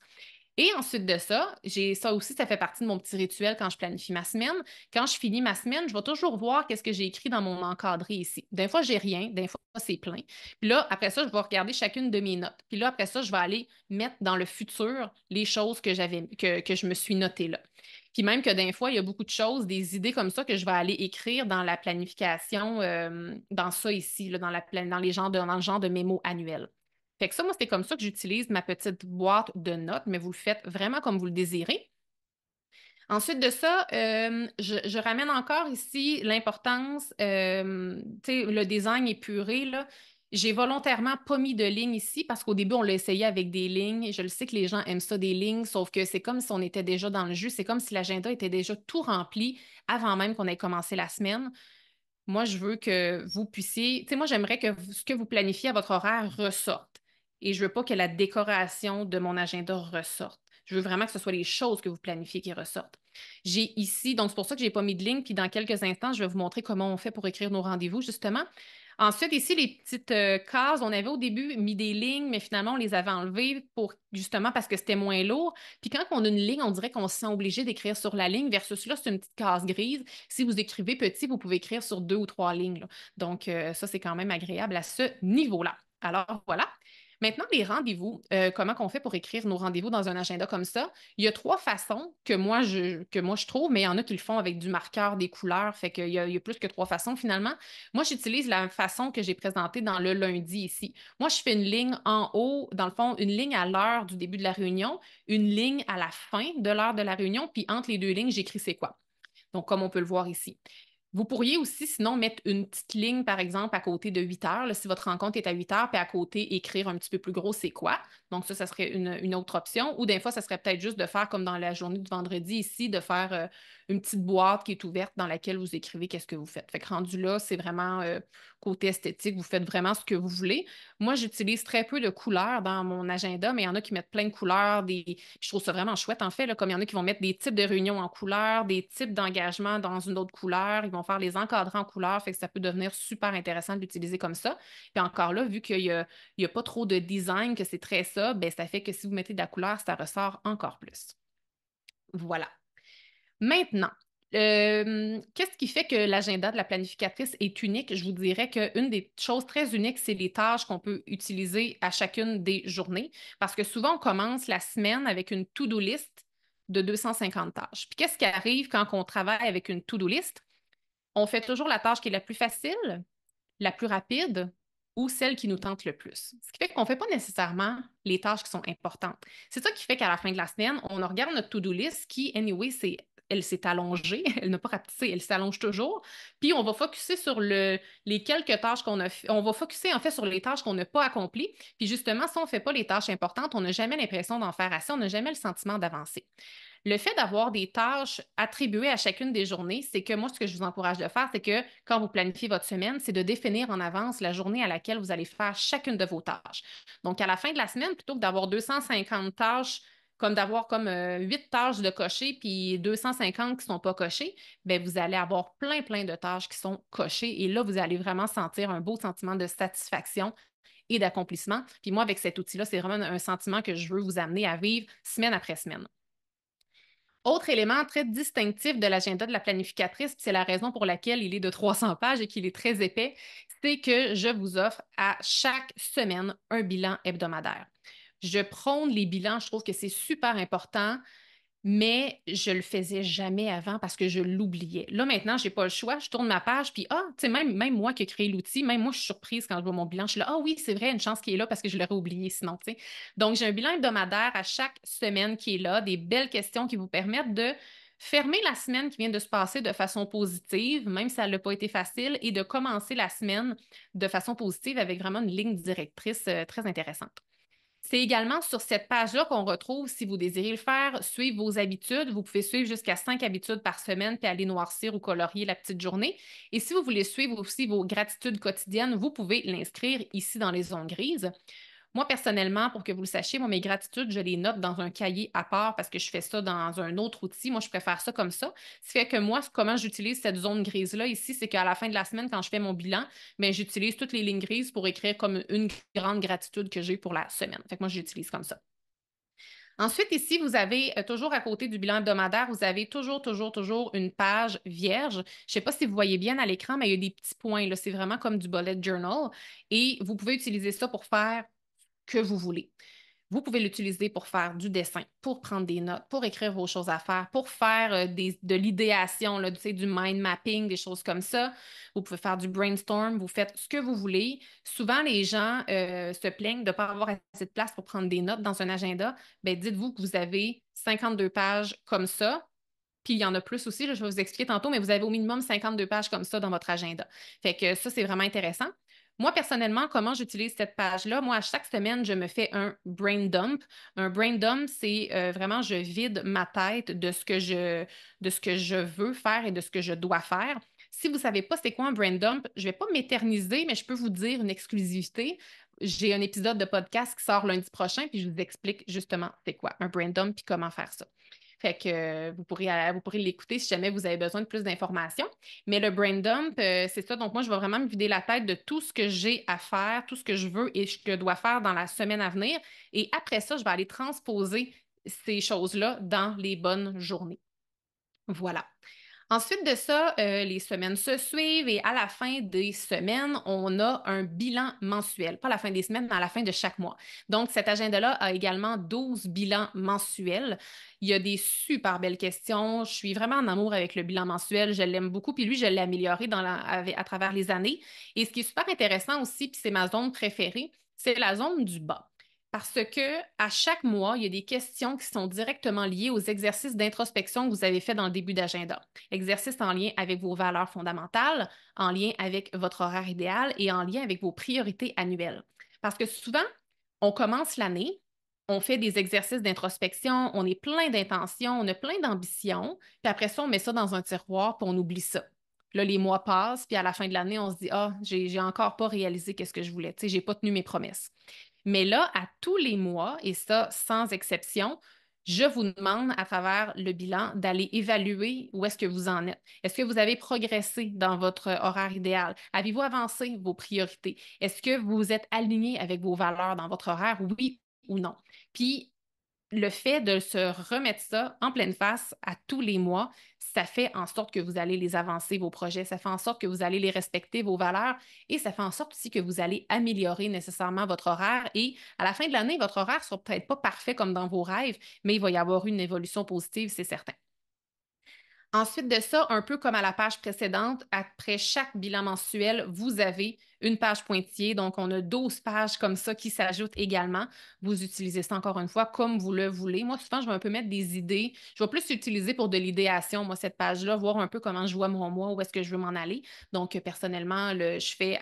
Et ensuite de ça, j'ai ça aussi, ça fait partie de mon petit rituel quand je planifie ma semaine. Quand je finis ma semaine, je vais toujours voir qu'est-ce que j'ai écrit dans mon encadré ici. Des fois, j'ai rien, des fois, c'est plein. Puis là, après ça, je vais regarder chacune de mes notes. Puis là, après ça, je vais aller mettre dans le futur les choses que je me suis notées là. Puis même que des fois, il y a beaucoup de choses, des idées comme ça que je vais aller écrire dans la planification, dans ça ici, là, dans dans le genre de mémo annuel. Fait que ça, moi, c'est comme ça que j'utilise ma petite boîte de notes, mais vous le faites vraiment comme vous le désirez. Ensuite de ça, je ramène encore ici l'importance, tu sais, le design épuré, là. J'ai volontairement pas mis de lignes ici parce qu'au début, on l'a essayé avec des lignes. Je le sais que les gens aiment ça, des lignes, sauf que c'est comme si on était déjà dans le jus. C'est comme si l'agenda était déjà tout rempli avant même qu'on ait commencé la semaine. Moi, je veux que vous puissiez, tu sais, moi, j'aimerais que ce que vous planifiez à votre horaire ressorte. Et je veux pas que la décoration de mon agenda ressorte. Je veux vraiment que ce soit les choses que vous planifiez qui ressortent. J'ai ici, donc c'est pour ça que j'ai pas mis de ligne, puis dans quelques instants, je vais vous montrer comment on fait pour écrire nos rendez-vous, justement. Ensuite, ici, les petites cases, on avait au début mis des lignes, mais finalement, on les avait enlevées pour justement parce que c'était moins lourd. Puis quand on a une ligne, on dirait qu'on se sent obligé d'écrire sur la ligne versus là, c'est une petite case grise. Si vous écrivez petit, vous pouvez écrire sur deux ou trois lignes, là. Donc, ça, c'est quand même agréable à ce niveau-là. Alors, voilà. Maintenant, les rendez-vous, comment qu'on fait pour écrire nos rendez-vous dans un agenda comme ça? Il y a trois façons que moi je trouve, mais il y en a qui le font avec du marqueur, des couleurs, fait qu'il y a plus que trois façons finalement. Moi, j'utilise la façon que j'ai présentée dans le lundi ici. Moi, je fais une ligne en haut, dans le fond, une ligne à l'heure du début de la réunion, une ligne à la fin de l'heure de la réunion, puis entre les deux lignes, j'écris c'est quoi. Donc, comme on peut le voir ici. Vous pourriez aussi, sinon, mettre une petite ligne, par exemple, à côté de 8 heures, là, si votre rencontre est à 8 heures, puis à côté, écrire un petit peu plus gros, c'est quoi. Donc, ça serait une autre option. Ou des fois, ça serait peut-être juste de faire comme dans la journée du vendredi ici, de faire une petite boîte qui est ouverte dans laquelle vous écrivez qu'est-ce que vous faites. Fait que rendu là, c'est vraiment côté esthétique, vous faites vraiment ce que vous voulez. Moi, j'utilise très peu de couleurs dans mon agenda, mais il y en a qui mettent plein de couleurs. Je trouve ça vraiment chouette, en fait, là, comme il y en a qui vont mettre des types de réunions en couleur, des types d'engagement dans une autre couleur. Ils vont faire les encadrants en couleur, fait que ça peut devenir super intéressant de l'utiliser comme ça. Puis encore là, vu il y a pas trop de design, que c'est très ça, ben, ça fait que si vous mettez de la couleur, ça ressort encore plus. Voilà. Maintenant, qu'est-ce qui fait que l'agenda de la planificatrice est unique? Je vous dirais qu'une des choses très uniques, c'est les tâches qu'on peut utiliser à chacune des journées. Parce que souvent, on commence la semaine avec une to-do list de 250 tâches. Puis qu'est-ce qui arrive quand on travaille avec une to-do list? On fait toujours la tâche qui est la plus facile, la plus rapide ou celle qui nous tente le plus. Ce qui fait qu'on ne fait pas nécessairement les tâches qui sont importantes. C'est ça qui fait qu'à la fin de la semaine, on regarde notre to-do list qui, anyway, elle s'est allongée, elle n'a pas rapetissé, elle s'allonge toujours. Puis on va focuser sur les quelques tâches qu'on a fait. On va focuser en fait sur les tâches qu'on n'a pas accomplies. Puis justement, si on ne fait pas les tâches importantes, on n'a jamais l'impression d'en faire assez, on n'a jamais le sentiment d'avancer. Le fait d'avoir des tâches attribuées à chacune des journées, c'est que moi, ce que je vous encourage de faire, c'est que quand vous planifiez votre semaine, c'est de définir en avance la journée à laquelle vous allez faire chacune de vos tâches. Donc, à la fin de la semaine, plutôt que d'avoir 250 tâches, comme d'avoir comme 8 tâches de cocher puis 250 qui ne sont pas cochées, bien, vous allez avoir plein de tâches qui sont cochées. Et là, vous allez vraiment sentir un beau sentiment de satisfaction et d'accomplissement. Puis moi, avec cet outil-là, c'est vraiment un sentiment que je veux vous amener à vivre semaine après semaine. Autre élément très distinctif de l'agenda de la planificatrice, puis c'est la raison pour laquelle il est de 300 pages et qu'il est très épais, c'est que je vous offre à chaque semaine un bilan hebdomadaire. Je prône les bilans, je trouve que c'est super important, mais je le faisais jamais avant parce que je l'oubliais. Là, maintenant, j'ai pas le choix. Je tourne ma page, puis tu sais, même moi qui ai créé l'outil, même moi, je suis surprise quand je vois mon bilan. Je suis là, ah oui, c'est vrai, une chance qui est là parce que je l'aurais oublié sinon, tu sais. Donc, j'ai un bilan hebdomadaire à chaque semaine qui est là, des belles questions qui vous permettent de fermer la semaine qui vient de se passer de façon positive, même si elle n'a pas été facile, et de commencer la semaine de façon positive avec vraiment une ligne directrice très intéressante. C'est également sur cette page-là qu'on retrouve, si vous désirez le faire, suivre vos habitudes. Vous pouvez suivre jusqu'à 5 habitudes par semaine puis aller noircir ou colorier la petite journée. Et si vous voulez suivre aussi vos gratitudes quotidiennes, vous pouvez l'inscrire ici dans les zones grises. Moi, personnellement, pour que vous le sachiez, moi, mes gratitudes, je les note dans un cahier à part parce que je fais ça dans un autre outil. Moi, je préfère ça comme ça. Ce qui fait que moi, comment j'utilise cette zone grise-là ici, c'est qu'à la fin de la semaine, quand je fais mon bilan, mais j'utilise toutes les lignes grises pour écrire comme une grande gratitude que j'ai pour la semaine. Fait que moi, j'utilise comme ça. Ensuite, ici, vous avez toujours à côté du bilan hebdomadaire, vous avez toujours une page vierge. Je ne sais pas si vous voyez bien à l'écran, mais il y a des petits points, là. C'est vraiment comme du bullet journal. Et vous pouvez utiliser ça pour faire que vous voulez. Vous pouvez l'utiliser pour faire du dessin, pour prendre des notes, pour écrire vos choses à faire, pour faire de l'idéation, là, tu sais, du mind mapping, des choses comme ça. Vous pouvez faire du brainstorm, vous faites ce que vous voulez. Souvent, les gens se plaignent de ne pas avoir assez de place pour prendre des notes dans un agenda. Ben, dites-vous que vous avez 52 pages comme ça. Puis il y en a plus aussi, là, je vais vous expliquer tantôt, mais vous avez au minimum 52 pages comme ça dans votre agenda. Fait que ça, c'est vraiment intéressant. Moi, personnellement, comment j'utilise cette page-là? Moi, à chaque semaine, je me fais un brain dump. Un brain dump, c'est vraiment, je vide ma tête de ce que je veux faire et de ce que je dois faire. Si vous ne savez pas c'est quoi un brain dump, je ne vais pas m'éterniser, mais je peux vous dire une exclusivité. J'ai un épisode de podcast qui sort lundi prochain, puis je vous explique justement c'est quoi un brain dump puis comment faire ça. Fait que vous pourrez l'écouter si jamais vous avez besoin de plus d'informations. Mais le brain dump, c'est ça. Donc, moi, je vais vraiment me vider la tête de tout ce que j'ai à faire, tout ce que je veux et ce que je dois faire dans la semaine à venir. Et après ça, je vais aller transposer ces choses-là dans les bonnes journées. Voilà. Ensuite de ça, les semaines se suivent et à la fin des semaines, on a un bilan mensuel. Pas à la fin des semaines, mais à la fin de chaque mois. Donc, cet agenda-là a également 12 bilans mensuels. Il y a des super belles questions. Je suis vraiment en amour avec le bilan mensuel. Je l'aime beaucoup. Puis lui, je l'ai amélioré à travers les années. Et ce qui est super intéressant aussi, puis c'est ma zone préférée, c'est la zone du bas. Parce que à chaque mois, il y a des questions qui sont directement liées aux exercices d'introspection que vous avez fait dans le début d'agenda. Exercices en lien avec vos valeurs fondamentales, en lien avec votre horaire idéal et en lien avec vos priorités annuelles. Parce que souvent, on commence l'année, on fait des exercices d'introspection, on est plein d'intentions, on a plein d'ambitions, puis après ça, on met ça dans un tiroir, puis on oublie ça. Puis là, les mois passent, puis à la fin de l'année, on se dit, ah, j'ai encore pas réalisé qu'est-ce que je voulais, tu sais, j'ai pas tenu mes promesses. Mais là, à tous les mois, et ça sans exception, je vous demande à travers le bilan d'aller évaluer où est-ce que vous en êtes. Est-ce que vous avez progressé dans votre horaire idéal? Avez-vous avancé vos priorités? Est-ce que vous êtes aligné avec vos valeurs dans votre horaire? Oui ou non? Puis, le fait de se remettre ça en pleine face à tous les mois, ça fait en sorte que vous allez les avancer, vos projets, ça fait en sorte que vous allez les respecter, vos valeurs, et ça fait en sorte aussi que vous allez améliorer nécessairement votre horaire. Et à la fin de l'année, votre horaire ne sera peut-être pas parfait comme dans vos rêves, mais il va y avoir une évolution positive, c'est certain. Ensuite de ça, un peu comme à la page précédente, après chaque bilan mensuel, vous avez une page pointillée. Donc, on a 12 pages comme ça qui s'ajoutent également. Vous utilisez ça encore une fois comme vous le voulez. Moi, souvent, je vais un peu mettre des idées. Je vais plus l'utiliser pour de l'idéation, moi, cette page-là, voir un peu comment je vois mon mois, où est-ce que je veux m'en aller. Donc, personnellement, je fais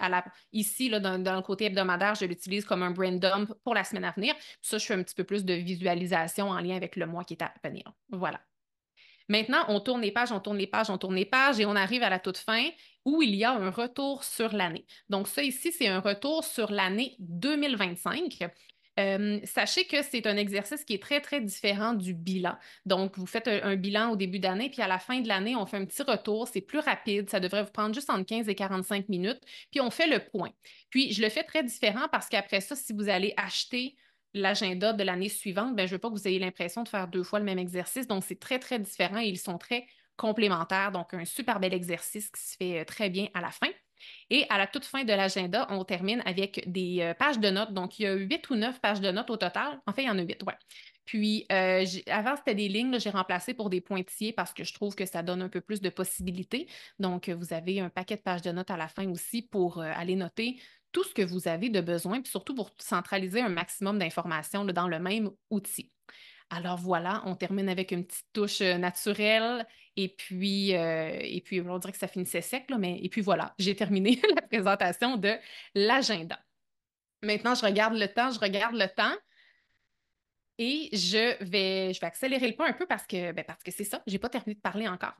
ici, là, dans le côté hebdomadaire, je l'utilise comme un brain dump pour la semaine à venir. Puis ça, je fais un petit peu plus de visualisation en lien avec le mois qui est à venir. Voilà. Maintenant, on tourne les pages, on tourne les pages, on tourne les pages et on arrive à la toute fin où il y a un retour sur l'année. Donc, ça ici, c'est un retour sur l'année 2025. Sachez que c'est un exercice qui est très, très différent du bilan. Donc, vous faites un bilan au début d'année, puis à la fin de l'année, on fait un petit retour. C'est plus rapide. Ça devrait vous prendre juste entre 15 et 45 minutes. Puis, on fait le point. Puis, je le fais très différent parce qu'après ça, si vous allez acheter l'agenda de l'année suivante, ben, je ne veux pas que vous ayez l'impression de faire deux fois le même exercice. Donc, c'est très, très différent et ils sont très complémentaires. Donc, un super bel exercice qui se fait très bien à la fin. Et à la toute fin de l'agenda, on termine avec des pages de notes. Donc, il y a 8 ou 9 pages de notes au total. En fait, il y en a 8, ouais. Puis, avant, c'était des lignes, là, j'ai remplacé pour des pointillés parce que je trouve que ça donne un peu plus de possibilités. Donc, vous avez un paquet de pages de notes à la fin aussi pour aller noter tout ce que vous avez de besoin, puis surtout pour centraliser un maximum d'informations là, dans le même outil. Alors voilà, on termine avec une petite touche naturelle et puis on dirait que ça finissait sec, là, mais et puis voilà, j'ai terminé la présentation de l'agenda. Maintenant, je regarde le temps et je vais accélérer le pas un peu parce que c'est ça, j'ai pas terminé de parler encore.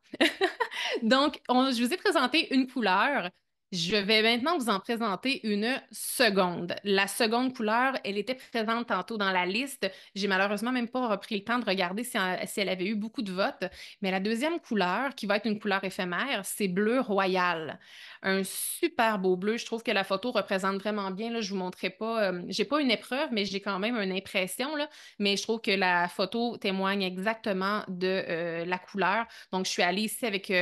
Donc, je vous ai présenté une couleur. Je vais maintenant vous en présenter une seconde. La seconde couleur, elle était présente tantôt dans la liste. J'ai malheureusement même pas repris le temps de regarder si elle avait eu beaucoup de votes. Mais la deuxième couleur, qui va être une couleur éphémère, c'est bleu royal. Un super beau bleu. Je trouve que la photo représente vraiment bien. Là, je vous montrerai pas, j'ai pas une épreuve, mais j'ai quand même une impression, là. Mais je trouve que la photo témoigne exactement de la couleur. Donc, je suis allée ici avec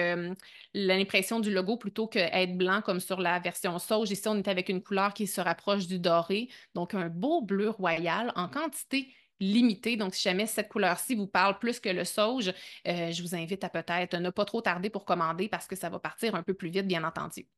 l'impression du logo plutôt qu'être blanc comme sur la version sauge. Ici, on est avec une couleur qui se rapproche du doré. Donc, un beau bleu royal en quantité limitée. Donc, si jamais cette couleur-ci vous parle plus que le sauge, je vous invite à peut-être ne pas trop tarder pour commander parce que ça va partir un peu plus vite, bien entendu.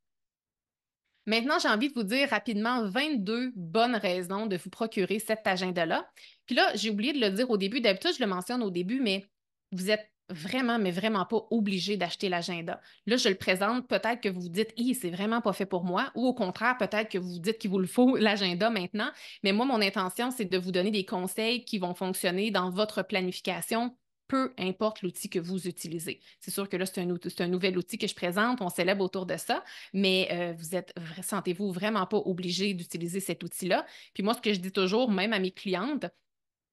Maintenant, j'ai envie de vous dire rapidement 22 bonnes raisons de vous procurer cet agenda-là. Puis là, j'ai oublié de le dire au début. D'habitude, je le mentionne au début, mais vous êtes vraiment, mais vraiment pas obligé d'acheter l'agenda. Là, je le présente. Peut-être que vous vous dites, c'est vraiment pas fait pour moi. Ou au contraire, peut-être que vous vous dites qu'il vous le faut, l'agenda maintenant. Mais moi, mon intention, c'est de vous donner des conseils qui vont fonctionner dans votre planification peu importe l'outil que vous utilisez. C'est sûr que là, c'est un nouvel outil que je présente, on célèbre autour de ça, mais sentez-vous vraiment pas obligé d'utiliser cet outil-là. Puis moi, ce que je dis toujours, même à mes clientes,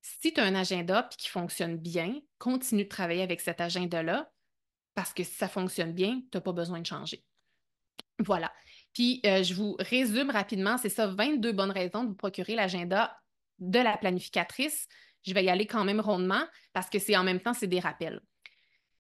si tu as un agenda puis qui fonctionne bien, continue de travailler avec cet agenda-là parce que si ça fonctionne bien, tu n'as pas besoin de changer. Voilà. Puis je vous résume rapidement, c'est ça, 22 bonnes raisons de vous procurer l'agenda de la planificatrice. Je vais y aller quand même rondement parce que c'est en même temps, c'est des rappels.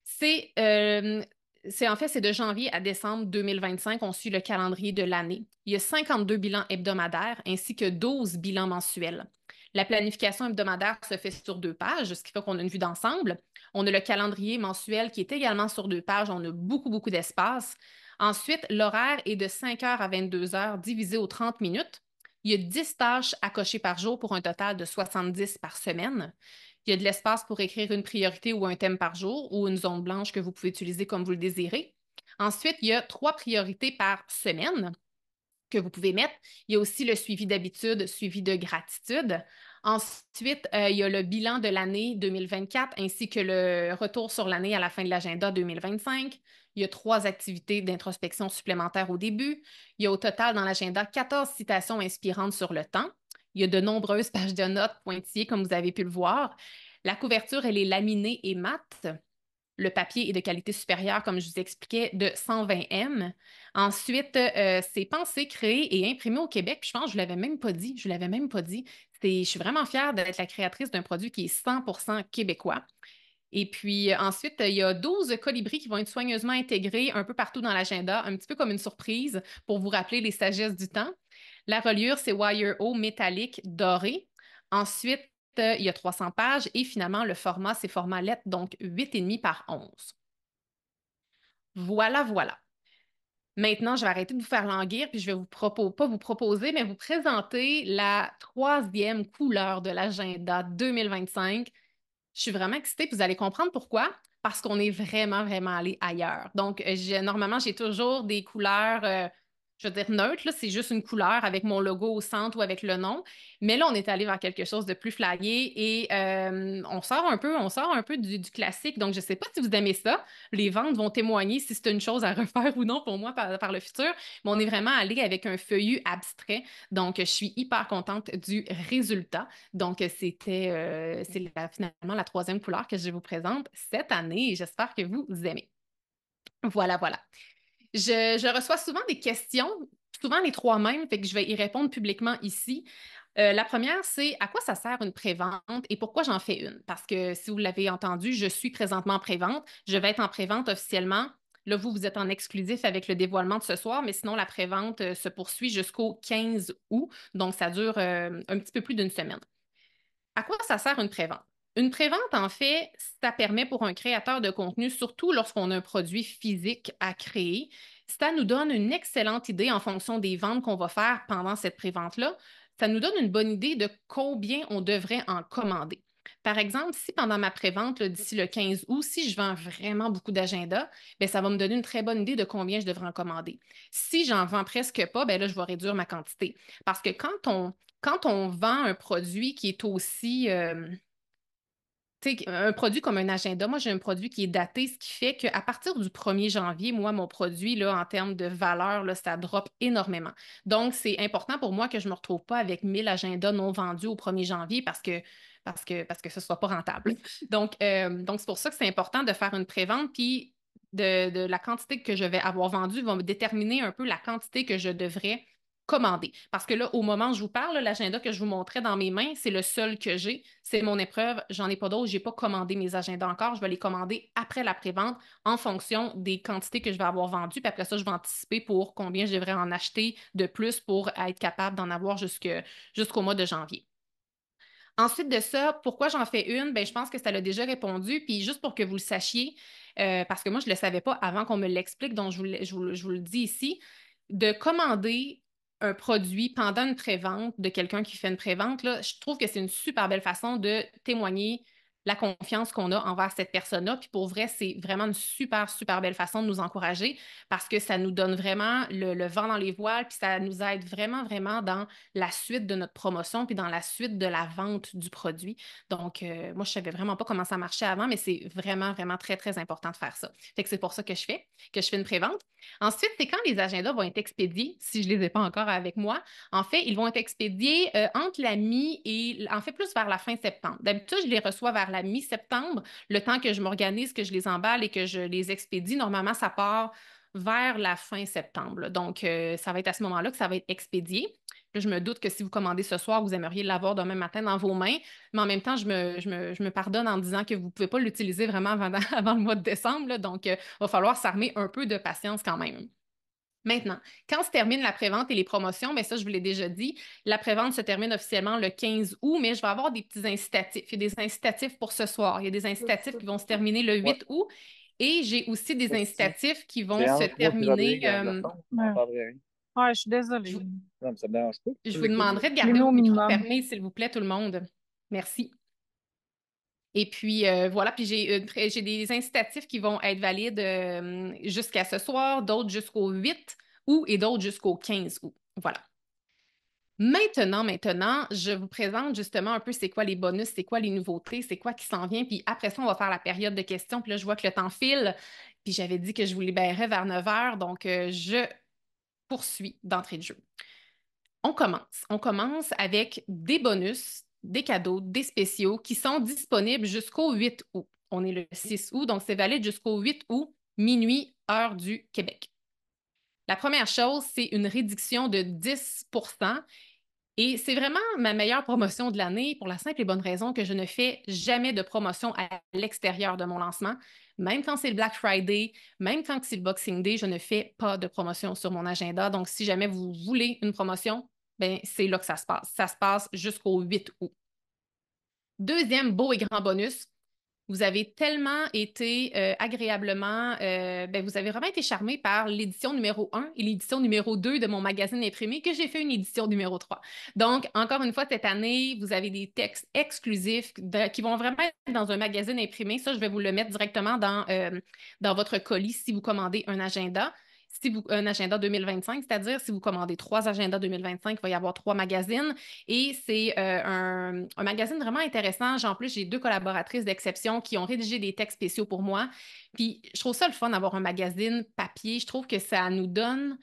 C'est en fait, c'est de janvier à décembre 2025, on suit le calendrier de l'année. Il y a 52 bilans hebdomadaires ainsi que 12 bilans mensuels. La planification hebdomadaire se fait sur 2 pages, ce qui fait qu'on a une vue d'ensemble. On a le calendrier mensuel qui est également sur 2 pages. On a beaucoup, beaucoup d'espace. Ensuite, l'horaire est de 5 heures à 22 heures divisé aux 30 minutes. Il y a 10 tâches à cocher par jour pour un total de 70 par semaine. Il y a de l'espace pour écrire une priorité ou un thème par jour ou une zone blanche que vous pouvez utiliser comme vous le désirez. Ensuite, il y a 3 priorités par semaine que vous pouvez mettre. Il y a aussi le suivi d'habitude, suivi de gratitude. Ensuite, il y a le bilan de l'année 2024 ainsi que le retour sur l'année à la fin de l'agenda 2025. Il y a 3 activités d'introspection supplémentaires au début. Il y a au total dans l'agenda 14 citations inspirantes sur le temps. Il y a de nombreuses pages de notes pointillées, comme vous avez pu le voir. La couverture, elle est laminée et mate. Le papier est de qualité supérieure, comme je vous expliquais, de 120 M. Ensuite, c'est pensé, créé et imprimé au Québec. Puis je pense que je ne l'avais même pas dit. Je ne l'avais même pas dit. Je suis vraiment fière d'être la créatrice d'un produit qui est 100% québécois. Et puis ensuite, il y a 12 colibris qui vont être soigneusement intégrés un peu partout dans l'agenda, un petit peu comme une surprise pour vous rappeler les sagesses du temps. La reliure, c'est Wire O métallique doré. Ensuite, il y a 300 pages et finalement, le format, c'est format lettre, donc 8,5 par 11. Voilà, voilà. Maintenant, je vais arrêter de vous faire languir, puis je vais pas vous proposer, mais vous présenter la troisième couleur de l'agenda 2025. Je suis vraiment excitée, puis vous allez comprendre pourquoi. Parce qu'on est vraiment, vraiment allé ailleurs. Donc, normalement, j'ai toujours des couleurs, je veux dire, neutres, là, c'est juste une couleur avec mon logo au centre ou avec le nom. Mais là, on est allé vers quelque chose de plus flyé et on sort un peu du classique. Donc, je ne sais pas si vous aimez ça. Les ventes vont témoigner si c'est une chose à refaire ou non pour moi par le futur. Mais on est vraiment allé avec un feuillu abstrait. Donc, je suis hyper contente du résultat. Donc, finalement la troisième couleur que je vous présente cette année et j'espère que vous aimez. Voilà, voilà. Je reçois souvent des questions, souvent les trois mêmes, fait que je vais y répondre publiquement ici. La première, c'est à quoi ça sert une prévente et pourquoi j'en fais une? Parce que si vous l'avez entendu, je suis présentement en prévente. Je vais être en prévente officiellement. Là, vous êtes en exclusif avec le dévoilement de ce soir, mais sinon, la prévente se poursuit jusqu'au 15 août. Donc, ça dure un petit peu plus d'une semaine. À quoi ça sert une prévente? Une prévente, en fait, ça permet pour un créateur de contenu, surtout lorsqu'on a un produit physique à créer, ça nous donne une excellente idée en fonction des ventes qu'on va faire pendant cette prévente-là. Ça nous donne une bonne idée de combien on devrait en commander. Par exemple, si pendant ma prévente, là, d'ici le 15 août, si je vends vraiment beaucoup d'agendas, ben, ça va me donner une très bonne idée de combien je devrais en commander. Si j'en vends presque pas, ben là, je vais réduire ma quantité. Parce que quand on vend un produit qui est aussi, Tu sais, un produit comme un agenda, moi, j'ai un produit qui est daté, ce qui fait qu'à partir du 1er janvier, moi, mon produit, là, en termes de valeur, là, ça drop énormément. Donc, c'est important pour moi que je ne me retrouve pas avec 1000 agendas non vendus au 1er janvier parce que ce ne soit pas rentable. Donc c'est pour ça que c'est important de faire une prévente, puis de la quantité que je vais avoir vendue va me déterminer un peu la quantité que je devrais commander. Parce que là, au moment où je vous parle, l'agenda que je vous montrais dans mes mains, c'est le seul que j'ai. C'est mon épreuve. J'en ai pas d'autres. Je n'ai pas commandé mes agendas encore. Je vais les commander après la prévente en fonction des quantités que je vais avoir vendues. Puis après ça, je vais anticiper pour combien je devrais en acheter de plus pour être capable d'en avoir jusqu'au mois de janvier. Ensuite de ça, pourquoi j'en fais une? Ben, je pense que ça l'a déjà répondu. Puis juste pour que vous le sachiez, parce que moi, je ne le savais pas avant qu'on me l'explique, donc je vous le dis ici, de commander un produit pendant une prévente de quelqu'un qui fait une prévente, là, je trouve que c'est une super belle façon de témoigner la confiance qu'on a envers cette personne-là. Puis pour vrai, c'est vraiment une super, super belle façon de nous encourager parce que ça nous donne vraiment le vent dans les voiles, puis ça nous aide vraiment, vraiment dans la suite de notre promotion, puis dans la suite de la vente du produit. Donc, moi, je savais vraiment pas comment ça marchait avant, mais c'est vraiment, vraiment très, très important de faire ça. Fait que c'est pour ça que je fais une prévente. Ensuite, c'est quand les agendas vont être expédiés, si je les ai pas encore avec moi. En fait, ils vont être expédiés entre la mi et, en fait, plus vers la fin septembre. D'habitude, je les reçois vers la mi-septembre, le temps que je m'organise, que je les emballe et que je les expédie. Normalement, ça part vers la fin septembre. Donc, ça va être à ce moment-là que ça va être expédié. Là, je me doute que si vous commandez ce soir, vous aimeriez l'avoir demain matin dans vos mains, mais en même temps, je me pardonne en disant que vous ne pouvez pas l'utiliser vraiment avant, avant le mois de décembre. Là. Donc, il va falloir s'armer un peu de patience quand même. Maintenant, quand se termine la prévente et les promotions, bien ça, je vous l'ai déjà dit, la prévente se termine officiellement le 15 août, mais je vais avoir des petits incitatifs. Il y a des incitatifs pour ce soir. Il y a des incitatifs qui vont se terminer le Ouais. 8 août et j'ai aussi des Esti. incitatifs qui vont C'est se entre moi et terminer. Rodrigue, garçon. On Ouais. n'entendrait rien. Ouais, je suis Je, désolée. vous Non, mais ça me dérange pas. je Je vous l'écoute, là. demanderai de Les garder mots vos au micros minimum. fermés, s'il vous plaît, tout le monde. Merci. Et puis voilà, puis j'ai des incitatifs qui vont être valides jusqu'à ce soir, d'autres jusqu'au 8 août et d'autres jusqu'au 15 août. Voilà. Maintenant, je vous présente justement un peu c'est quoi les bonus, c'est quoi les nouveautés, c'est quoi qui s'en vient. Puis après ça, on va faire la période de questions. Puis là, je vois que le temps file. Puis j'avais dit que je vous libérerais vers 9 heures. Donc, je poursuis d'entrée de jeu. On commence. On commence avec des bonus, des cadeaux, des spéciaux qui sont disponibles jusqu'au 8 août. On est le 6 août, donc c'est valide jusqu'au 8 août, minuit, heure du Québec. La première chose, c'est une réduction de 10%. Et c'est vraiment ma meilleure promotion de l'année pour la simple et bonne raison que je ne fais jamais de promotion à l'extérieur de mon lancement. Même quand c'est le Black Friday, même quand c'est le Boxing Day, je ne fais pas de promotion sur mon agenda. Donc, si jamais vous voulez une promotion, ben, c'est là que ça se passe. Ça se passe jusqu'au 8 août. Deuxième beau et grand bonus, vous avez tellement été agréablement, ben, vous avez vraiment été charmé par l'édition numéro 1 et l'édition numéro 2 de mon magazine imprimé que j'ai fait une édition numéro 3. Donc, encore une fois, cette année, vous avez des textes exclusifs qui vont vraiment être dans un magazine imprimé. Ça, je vais vous le mettre directement dans votre colis si vous commandez un agenda. Un agenda 2025, c'est-à-dire si vous commandez 3 agendas 2025, il va y avoir 3 magazines. Et c'est un magazine vraiment intéressant. En plus, j'ai 2 collaboratrices d'exception qui ont rédigé des textes spéciaux pour moi. Puis, je trouve ça le fun d'avoir un magazine papier. Je trouve que ça nous donne,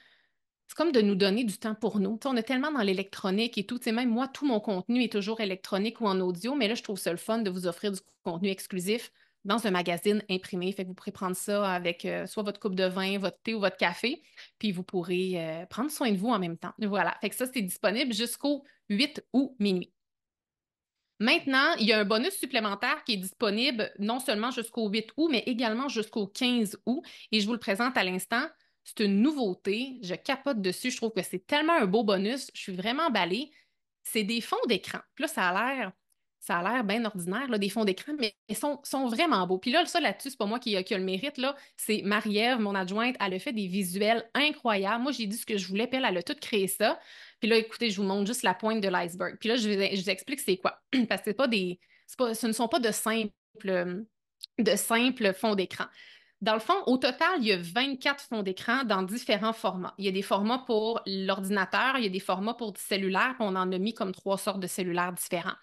c'est comme de nous donner du temps pour nous. Tu sais, on est tellement dans l'électronique et tout. Tu sais, même moi, tout mon contenu est toujours électronique ou en audio, mais là, je trouve ça le fun de vous offrir du contenu exclusif dans un magazine imprimé. Fait que vous pourrez prendre ça avec soit votre coupe de vin, votre thé ou votre café, puis vous pourrez prendre soin de vous en même temps. Voilà. Fait que ça, c'est disponible jusqu'au 8 août minuit. Maintenant, il y a un bonus supplémentaire qui est disponible non seulement jusqu'au 8 août, mais également jusqu'au 15 août. Et je vous le présente à l'instant. C'est une nouveauté. Je capote dessus. Je trouve que c'est tellement un beau bonus. Je suis vraiment emballée. C'est des fonds d'écran. Puis là, ça a l'air bien ordinaire, là, des fonds d'écran, mais ils sont vraiment beaux. Puis là, ça là-dessus, c'est pas moi qui a le mérite, là. C'est Marie-Ève, mon adjointe. Elle a fait des visuels incroyables. Moi, j'ai dit ce que je voulais, puis elle a tout créé ça. Puis là, écoutez, je vous montre juste la pointe de l'iceberg. Puis là, je vous explique c'est quoi. Parce que ce ne sont pas de simples fonds d'écran. Dans le fond, au total, il y a 24 fonds d'écran dans différents formats. Il y a des formats pour l'ordinateur, il y a des formats pour du cellulaire, puis on en a mis comme 3 sortes de cellulaires différents.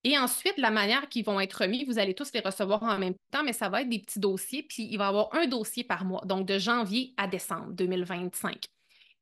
Et ensuite, la manière qu'ils vont être remis, vous allez tous les recevoir en même temps, mais ça va être des petits dossiers, puis il va y avoir un dossier par mois, donc de janvier à décembre 2025.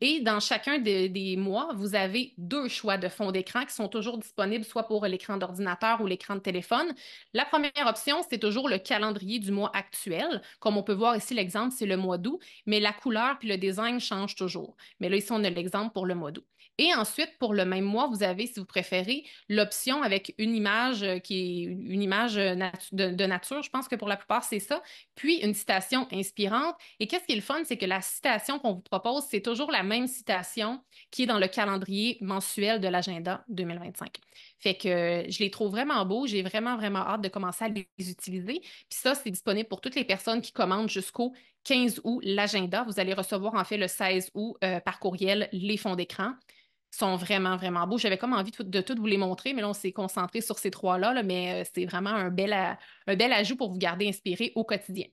Et dans chacun des mois, vous avez deux choix de fond d'écran qui sont toujours disponibles, soit pour l'écran d'ordinateur ou l'écran de téléphone. La première option, c'est toujours le calendrier du mois actuel. Comme on peut voir ici, l'exemple, c'est le mois d'août, mais la couleur puis le design changent toujours. Mais là, ici, on a l'exemple pour le mois d'août. Et ensuite, pour le même mois, vous avez, si vous préférez, l'option avec une image qui est une image de nature. Je pense que pour la plupart, c'est ça. Puis une citation inspirante. Et qu'est-ce qui est le fun, c'est que la citation qu'on vous propose, c'est toujours la même citation qui est dans le calendrier mensuel de l'agenda 2025. Fait que je les trouve vraiment beaux. J'ai vraiment, vraiment hâte de commencer à les utiliser. Puis ça, c'est disponible pour toutes les personnes qui commandent jusqu'au 15 août l'agenda. Vous allez recevoir en fait le 16 août par courriel les fonds d'écran sont vraiment, vraiment beaux. J'avais comme envie de tout vous les montrer, mais là, on s'est concentré sur ces trois-là, là, mais c'est vraiment un bel ajout pour vous garder inspiré au quotidien.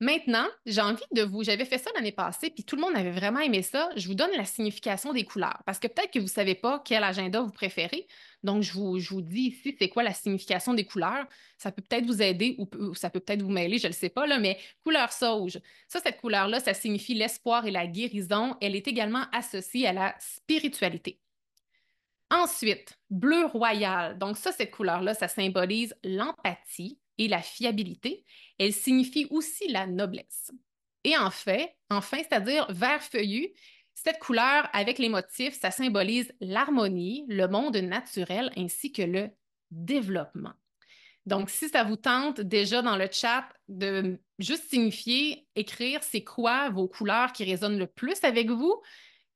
Maintenant, j'ai envie de vous. J'avais fait ça l'année passée, puis tout le monde avait vraiment aimé ça. Je vous donne la signification des couleurs, parce que peut-être que vous ne savez pas quel agenda vous préférez. Donc, je vous dis ici, c'est quoi la signification des couleurs. Ça peut peut-être vous aider ou ça peut peut-être vous mêler, je ne le sais pas, là, mais couleur sauge. Ça, cette couleur-là, ça signifie l'espoir et la guérison. Elle est également associée à la spiritualité. Ensuite, bleu royal. Donc ça, cette couleur-là, ça symbolise l'empathie et la fiabilité. Elle signifie aussi la noblesse. Et enfin, c'est-à-dire vert feuillu, cette couleur avec les motifs, ça symbolise l'harmonie, le monde naturel ainsi que le développement. Donc, si ça vous tente déjà dans le chat de juste signifier, écrire c'est quoi vos couleurs qui résonnent le plus avec vous,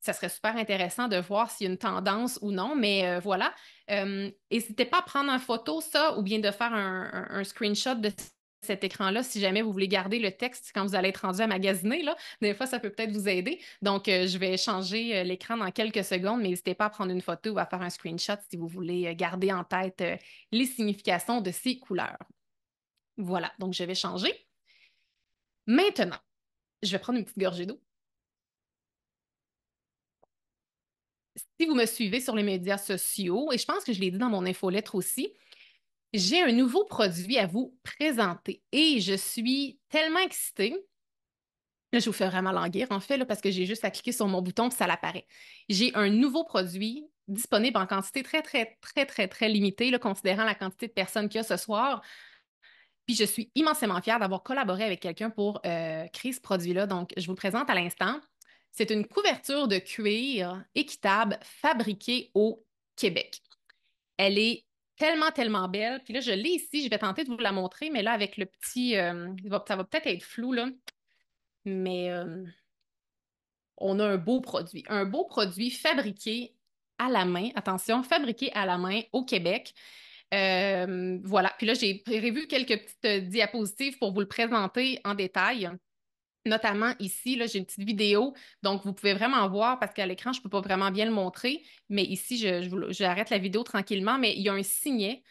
ça serait super intéressant de voir s'il y a une tendance ou non, mais voilà. N'hésitez pas à prendre en photo ça ou bien de faire un screenshot de cet écran-là si jamais vous voulez garder le texte quand vous allez être rendu à magasiner, là. Des fois, ça peut peut-être vous aider. Donc, je vais changer l'écran dans quelques secondes, mais n'hésitez pas à prendre une photo ou à faire un screenshot si vous voulez garder en tête les significations de ces couleurs. Voilà, donc je vais changer. Maintenant, je vais prendre une petite gorgée d'eau. Si vous me suivez sur les médias sociaux, et je pense que je l'ai dit dans mon infolettre aussi, j'ai un nouveau produit à vous présenter et je suis tellement excitée. Là, je vous fais vraiment languir, en fait, là, parce que j'ai juste à cliquer sur mon bouton et ça l'apparaît. J'ai un nouveau produit disponible en quantité très, très, très, très, très limitée, là, considérant la quantité de personnes qu'il y a ce soir. Puis je suis immensément fière d'avoir collaboré avec quelqu'un pour créer ce produit-là. Donc, je vous le présente à l'instant. C'est une couverture de cuir équitable fabriquée au Québec. Elle est tellement, tellement belle. Puis là, je l'ai ici. Je vais tenter de vous la montrer, mais là, avec le petit... ça va peut-être être flou, là. Mais on a un beau produit. Un beau produit fabriqué à la main. Attention, fabriqué à la main au Québec. Voilà. Puis là, j'ai prévu quelques petites diapositives pour vous le présenter en détail. Notamment ici, là, j'ai une petite vidéo, donc vous pouvez vraiment voir parce qu'à l'écran, je ne peux pas vraiment bien le montrer, mais ici, j'arrête la vidéo tranquillement, mais il y a un signet.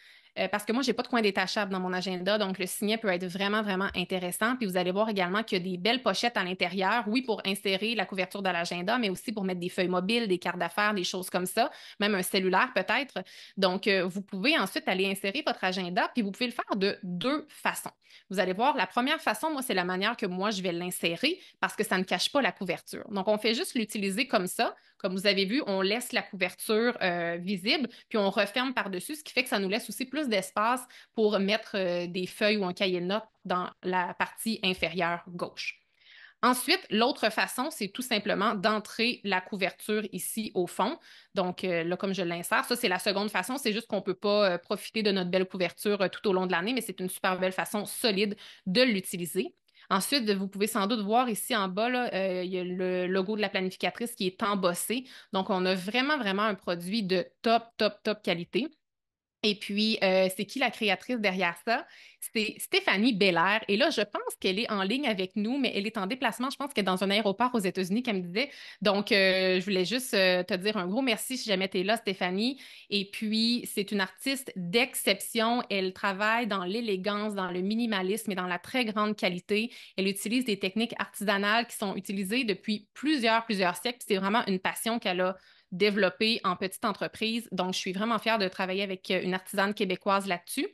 Parce que moi, j'ai pas de coin détachable dans mon agenda, donc le signet peut être vraiment, vraiment intéressant. Puis vous allez voir également qu'il y a des belles pochettes à l'intérieur, oui, pour insérer la couverture de l'agenda, mais aussi pour mettre des feuilles mobiles, des cartes d'affaires, des choses comme ça, même un cellulaire peut-être. Donc, vous pouvez ensuite aller insérer votre agenda, puis vous pouvez le faire de deux façons. Vous allez voir, la première façon, moi, c'est la manière que moi, je vais l'insérer parce que ça ne cache pas la couverture. Donc, on fait juste l'utiliser comme ça. Comme vous avez vu, on laisse la couverture visible, puis on referme par-dessus, ce qui fait que ça nous laisse aussi plus d'espace pour mettre des feuilles ou un cahier de notes dans la partie inférieure gauche. Ensuite, l'autre façon, c'est tout simplement d'entrer la couverture ici au fond. Donc là, comme je l'insère, ça, c'est la seconde façon. C'est juste qu'on ne peut pas profiter de notre belle couverture tout au long de l'année, mais c'est une super belle façon solide de l'utiliser. Ensuite, vous pouvez sans doute voir ici en bas, là, il y a le logo de la planificatrice qui est embossé. Donc, on a vraiment, vraiment un produit de top, top, top qualité. Et puis, c'est qui la créatrice derrière ça? C'est Stéphanie Belair. Et là, je pense qu'elle est en ligne avec nous, mais elle est en déplacement. Je pense qu'elle est dans un aéroport aux États-Unis, qu'elle me disait. Donc, je voulais juste te dire un gros merci si jamais tu es là, Stéphanie. Et puis, c'est une artiste d'exception. Elle travaille dans l'élégance, dans le minimalisme et dans la très grande qualité. Elle utilise des techniques artisanales qui sont utilisées depuis plusieurs siècles. C'est vraiment une passion qu'elle a développé en petite entreprise. Donc, je suis vraiment fière de travailler avec une artisane québécoise là-dessus.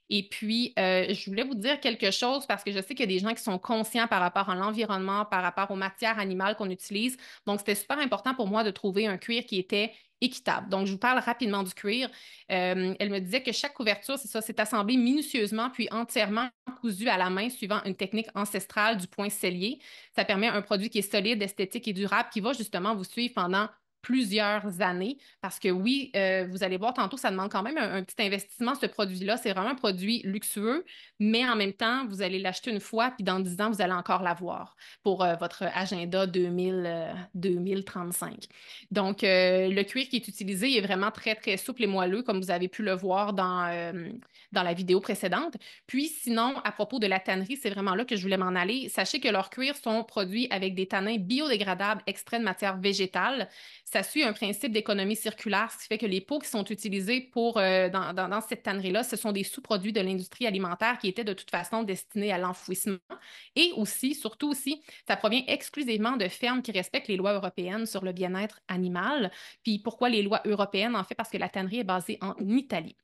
Et puis, je voulais vous dire quelque chose parce que je sais qu'il y a des gens qui sont conscients par rapport à l'environnement, par rapport aux matières animales qu'on utilise. Donc, c'était super important pour moi de trouver un cuir qui était équitable. Donc, je vous parle rapidement du cuir. Elle me disait que chaque couverture, c'est ça, c'est assemblé minutieusement puis entièrement cousu à la main suivant une technique ancestrale du point sellier. Ça permet un produit qui est solide, esthétique et durable qui va justement vous suivre pendant plusieurs années. Parce que oui, vous allez voir tantôt, ça demande quand même un petit investissement, ce produit-là. C'est vraiment un produit luxueux, mais en même temps, vous allez l'acheter une fois, puis dans 10 ans, vous allez encore l'avoir pour votre agenda 2035. Donc, le cuir qui est utilisé est vraiment très, très souple et moelleux, comme vous avez pu le voir dans la vidéo précédente. Puis, sinon, à propos de la tannerie, c'est vraiment là que je voulais m'en aller. Sachez que leurs cuirs sont produits avec des tanins biodégradables extraits de matière végétale. Ça suit un principe d'économie circulaire, ce qui fait que les pots qui sont utilisés dans cette tannerie-là, ce sont des sous-produits de l'industrie alimentaire qui étaient de toute façon destinés à l'enfouissement. Et aussi, surtout aussi, ça provient exclusivement de fermes qui respectent les lois européennes sur le bien-être animal. Puis pourquoi les lois européennes? En fait, parce que la tannerie est basée en Italie.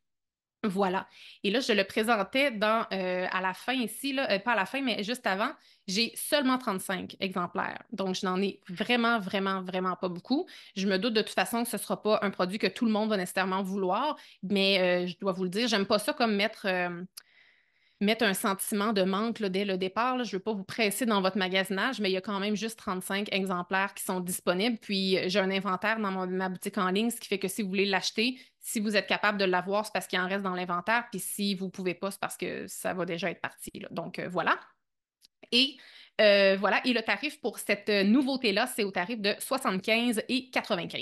Voilà. Et là, je le présentais à la fin ici, là, pas à la fin, mais juste avant, j'ai seulement 35 exemplaires. Donc, je n'en ai vraiment, vraiment, vraiment pas beaucoup. Je me doute de toute façon que ce ne sera pas un produit que tout le monde va nécessairement vouloir, mais je dois vous le dire, j'aime pas ça comme mettre un sentiment de manque là, dès le départ. Là. Je ne veux pas vous presser dans votre magasinage, mais il y a quand même juste 35 exemplaires qui sont disponibles. Puis j'ai un inventaire dans ma boutique en ligne, ce qui fait que si vous voulez l'acheter, si vous êtes capable de l'avoir, c'est parce qu'il en reste dans l'inventaire. Puis si vous ne pouvez pas, c'est parce que ça va déjà être parti. Là. Donc voilà. Et voilà. Et le tarif pour cette nouveauté-là, c'est au tarif de 75 et 95.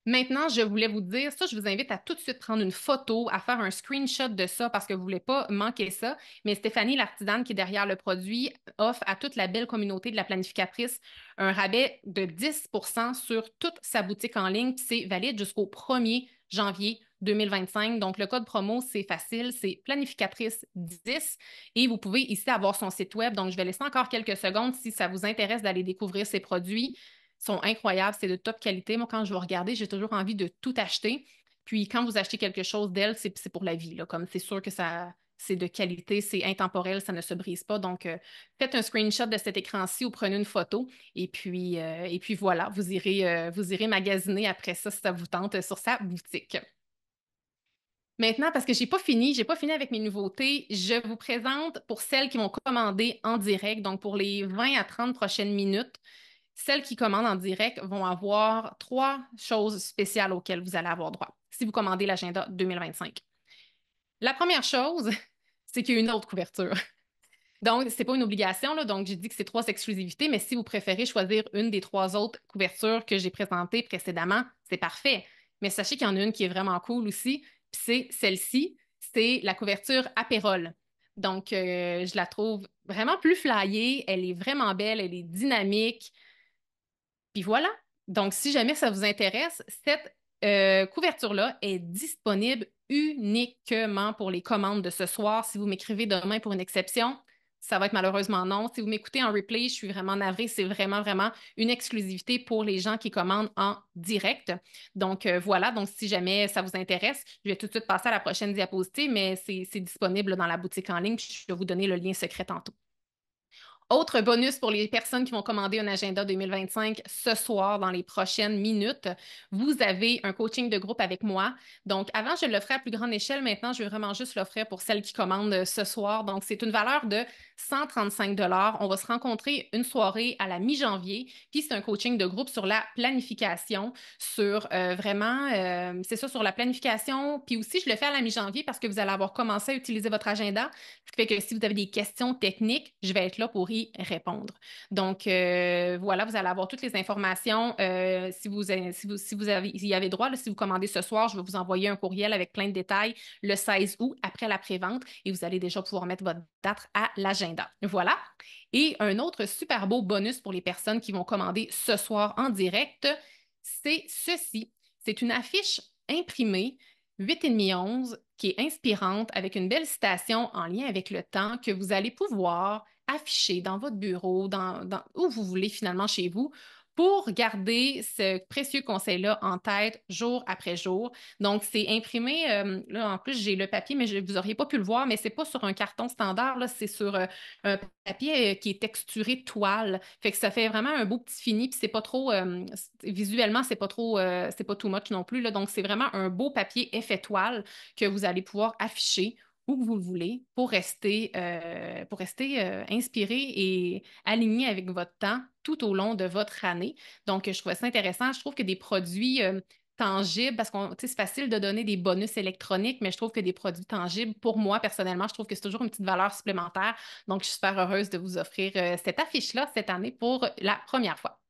Maintenant, je voulais vous dire, ça, je vous invite à tout de suite prendre une photo, à faire un screenshot de ça parce que vous ne voulez pas manquer ça. Mais Stéphanie, l'artisane qui est derrière le produit, offre à toute la belle communauté de la planificatrice un rabais de 10% sur toute sa boutique en ligne. C'est valide jusqu'au 1er janvier 2025. Donc, le code promo, c'est facile, c'est planificatrice 10 et vous pouvez ici avoir son site web. Donc, je vais laisser encore quelques secondes si ça vous intéresse d'aller découvrir ses produits sont incroyables, c'est de top qualité. Moi, quand je vais regarder, j'ai toujours envie de tout acheter. Puis quand vous achetez quelque chose d'elle, c'est pour la vie, là. Comme c'est sûr que ça, c'est de qualité, c'est intemporel, ça ne se brise pas. Donc, faites un screenshot de cet écran-ci ou prenez une photo. Et puis voilà, vous irez magasiner après ça si ça vous tente sur sa boutique. Maintenant, parce que j'ai pas fini avec mes nouveautés, je vous présente pour celles qui vont commander en direct, donc pour les 20 à 30 prochaines minutes. Celles qui commandent en direct vont avoir trois choses spéciales auxquelles vous allez avoir droit si vous commandez l'agenda 2025. La première chose, c'est qu'il y a une autre couverture. Donc, c'est pas une obligation, là, donc j'ai dit que c'est trois exclusivités, mais si vous préférez choisir une des trois autres couvertures que j'ai présentées précédemment, c'est parfait. Mais sachez qu'il y en a une qui est vraiment cool aussi, puis c'est celle-ci, c'est la couverture Apérol. Donc, je la trouve vraiment plus flyée, elle est vraiment belle, elle est dynamique. Puis voilà. Donc, si jamais ça vous intéresse, cette couverture-là est disponible uniquement pour les commandes de ce soir. Si vous m'écrivez demain pour une exception, ça va être malheureusement non. Si vous m'écoutez en replay, je suis vraiment navrée. C'est vraiment, vraiment une exclusivité pour les gens qui commandent en direct. Donc, voilà. Donc, si jamais ça vous intéresse, je vais tout de suite passer à la prochaine diapositive, mais c'est disponible dans la boutique en ligne. Puis je vais vous donner le lien secret tantôt. Autre bonus pour les personnes qui vont commander un agenda 2025 ce soir dans les prochaines minutes, vous avez un coaching de groupe avec moi. Donc, avant, je l'offrais à plus grande échelle. Maintenant, je vais vraiment juste l'offrir pour celles qui commandent ce soir. Donc, c'est une valeur de 135 $. On va se rencontrer une soirée à la mi-janvier. Puis, c'est un coaching de groupe sur la planification, sur c'est ça, sur la planification. Puis aussi, je le fais à la mi-janvier parce que vous allez avoir commencé à utiliser votre agenda. Ce qui fait que si vous avez des questions techniques, je vais être là pour y répondre. Donc, voilà, vous allez avoir toutes les informations. Si vous y avez droit, là, si vous commandez ce soir, je vais vous envoyer un courriel avec plein de détails le 16 août après la prévente et vous allez déjà pouvoir mettre votre date à l'agenda. Voilà. Et un autre super beau bonus pour les personnes qui vont commander ce soir en direct, c'est ceci. C'est une affiche imprimée 8,5-11 qui est inspirante avec une belle citation en lien avec le temps que vous allez pouvoir afficher dans votre bureau, où vous voulez finalement chez vous pour garder ce précieux conseil-là en tête jour après jour. Donc, c'est imprimé, là, en plus, j'ai le papier, mais vous n'auriez pas pu le voir, mais c'est pas sur un carton standard, là, c'est sur un papier qui est texturé toile. Fait que ça fait vraiment un beau petit fini, puis c'est pas trop, visuellement, c'est pas trop, c'est pas too much non plus, là. Donc, c'est vraiment un beau papier effet toile que vous allez pouvoir afficher où que vous le voulez pour rester inspiré et aligné avec votre temps tout au long de votre année. Donc, je trouvais ça intéressant. Je trouve que des produits tangibles, parce que c'est facile de donner des bonus électroniques, mais je trouve que des produits tangibles, pour moi, personnellement, je trouve que c'est toujours une petite valeur supplémentaire. Donc, je suis super heureuse de vous offrir cette affiche-là cette année pour la première fois.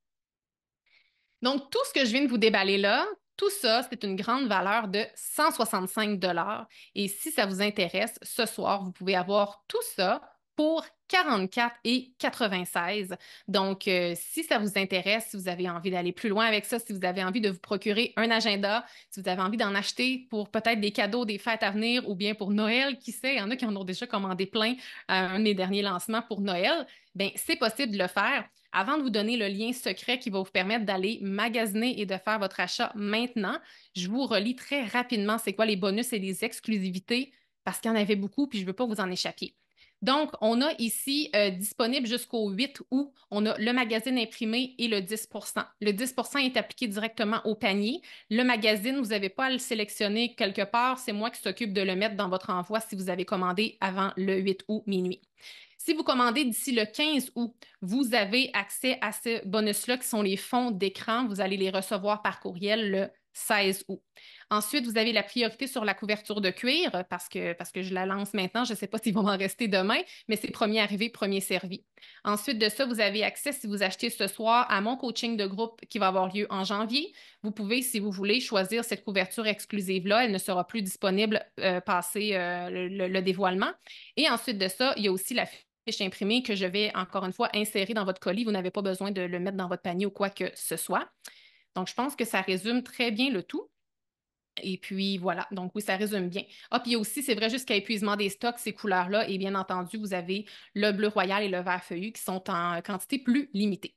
Donc, tout ce que je viens de vous déballer là, tout ça, c'est une grande valeur de 165 dollars. Et si ça vous intéresse, ce soir, vous pouvez avoir tout ça pour 44,96. Donc, si ça vous intéresse, si vous avez envie d'aller plus loin avec ça, si vous avez envie de vous procurer un agenda, si vous avez envie d'en acheter pour peut-être des cadeaux des fêtes à venir ou bien pour Noël, qui sait, il y en a qui en ont déjà commandé plein à un de mes derniers lancements pour Noël, bien, c'est possible de le faire. Avant de vous donner le lien secret qui va vous permettre d'aller magasiner et de faire votre achat maintenant, je vous relis très rapidement c'est quoi les bonus et les exclusivités parce qu'il y en avait beaucoup puis je ne veux pas vous en échapper. Donc, on a ici disponible jusqu'au 8 août, on a le magazine imprimé et le 10%. Le 10% est appliqué directement au panier. Le magazine, vous n'avez pas à le sélectionner quelque part, c'est moi qui s'occupe de le mettre dans votre envoi si vous avez commandé avant le 8 août minuit. Si vous commandez d'ici le 15 août, vous avez accès à ce bonus-là qui sont les fonds d'écran. Vous allez les recevoir par courriel le 16 août. Ensuite, vous avez la priorité sur la couverture de cuir parce que je la lance maintenant. Je ne sais pas s'il va m'en rester demain, mais c'est premier arrivé, premier servi. Ensuite de ça, vous avez accès, si vous achetez ce soir, à mon coaching de groupe qui va avoir lieu en janvier. Vous pouvez, si vous voulez, choisir cette couverture exclusive-là. Elle ne sera plus disponible passé le dévoilement. Et ensuite de ça, il y a aussi la fiche imprimée que je vais encore une fois insérer dans votre colis. Vous n'avez pas besoin de le mettre dans votre panier ou quoi que ce soit. Donc, je pense que ça résume très bien le tout. Et puis voilà, donc oui, ça résume bien. Ah, puis il y a aussi, c'est vrai, jusqu'à épuisement des stocks, ces couleurs-là. Et bien entendu, vous avez le bleu royal et le vert feuillu qui sont en quantité plus limitée.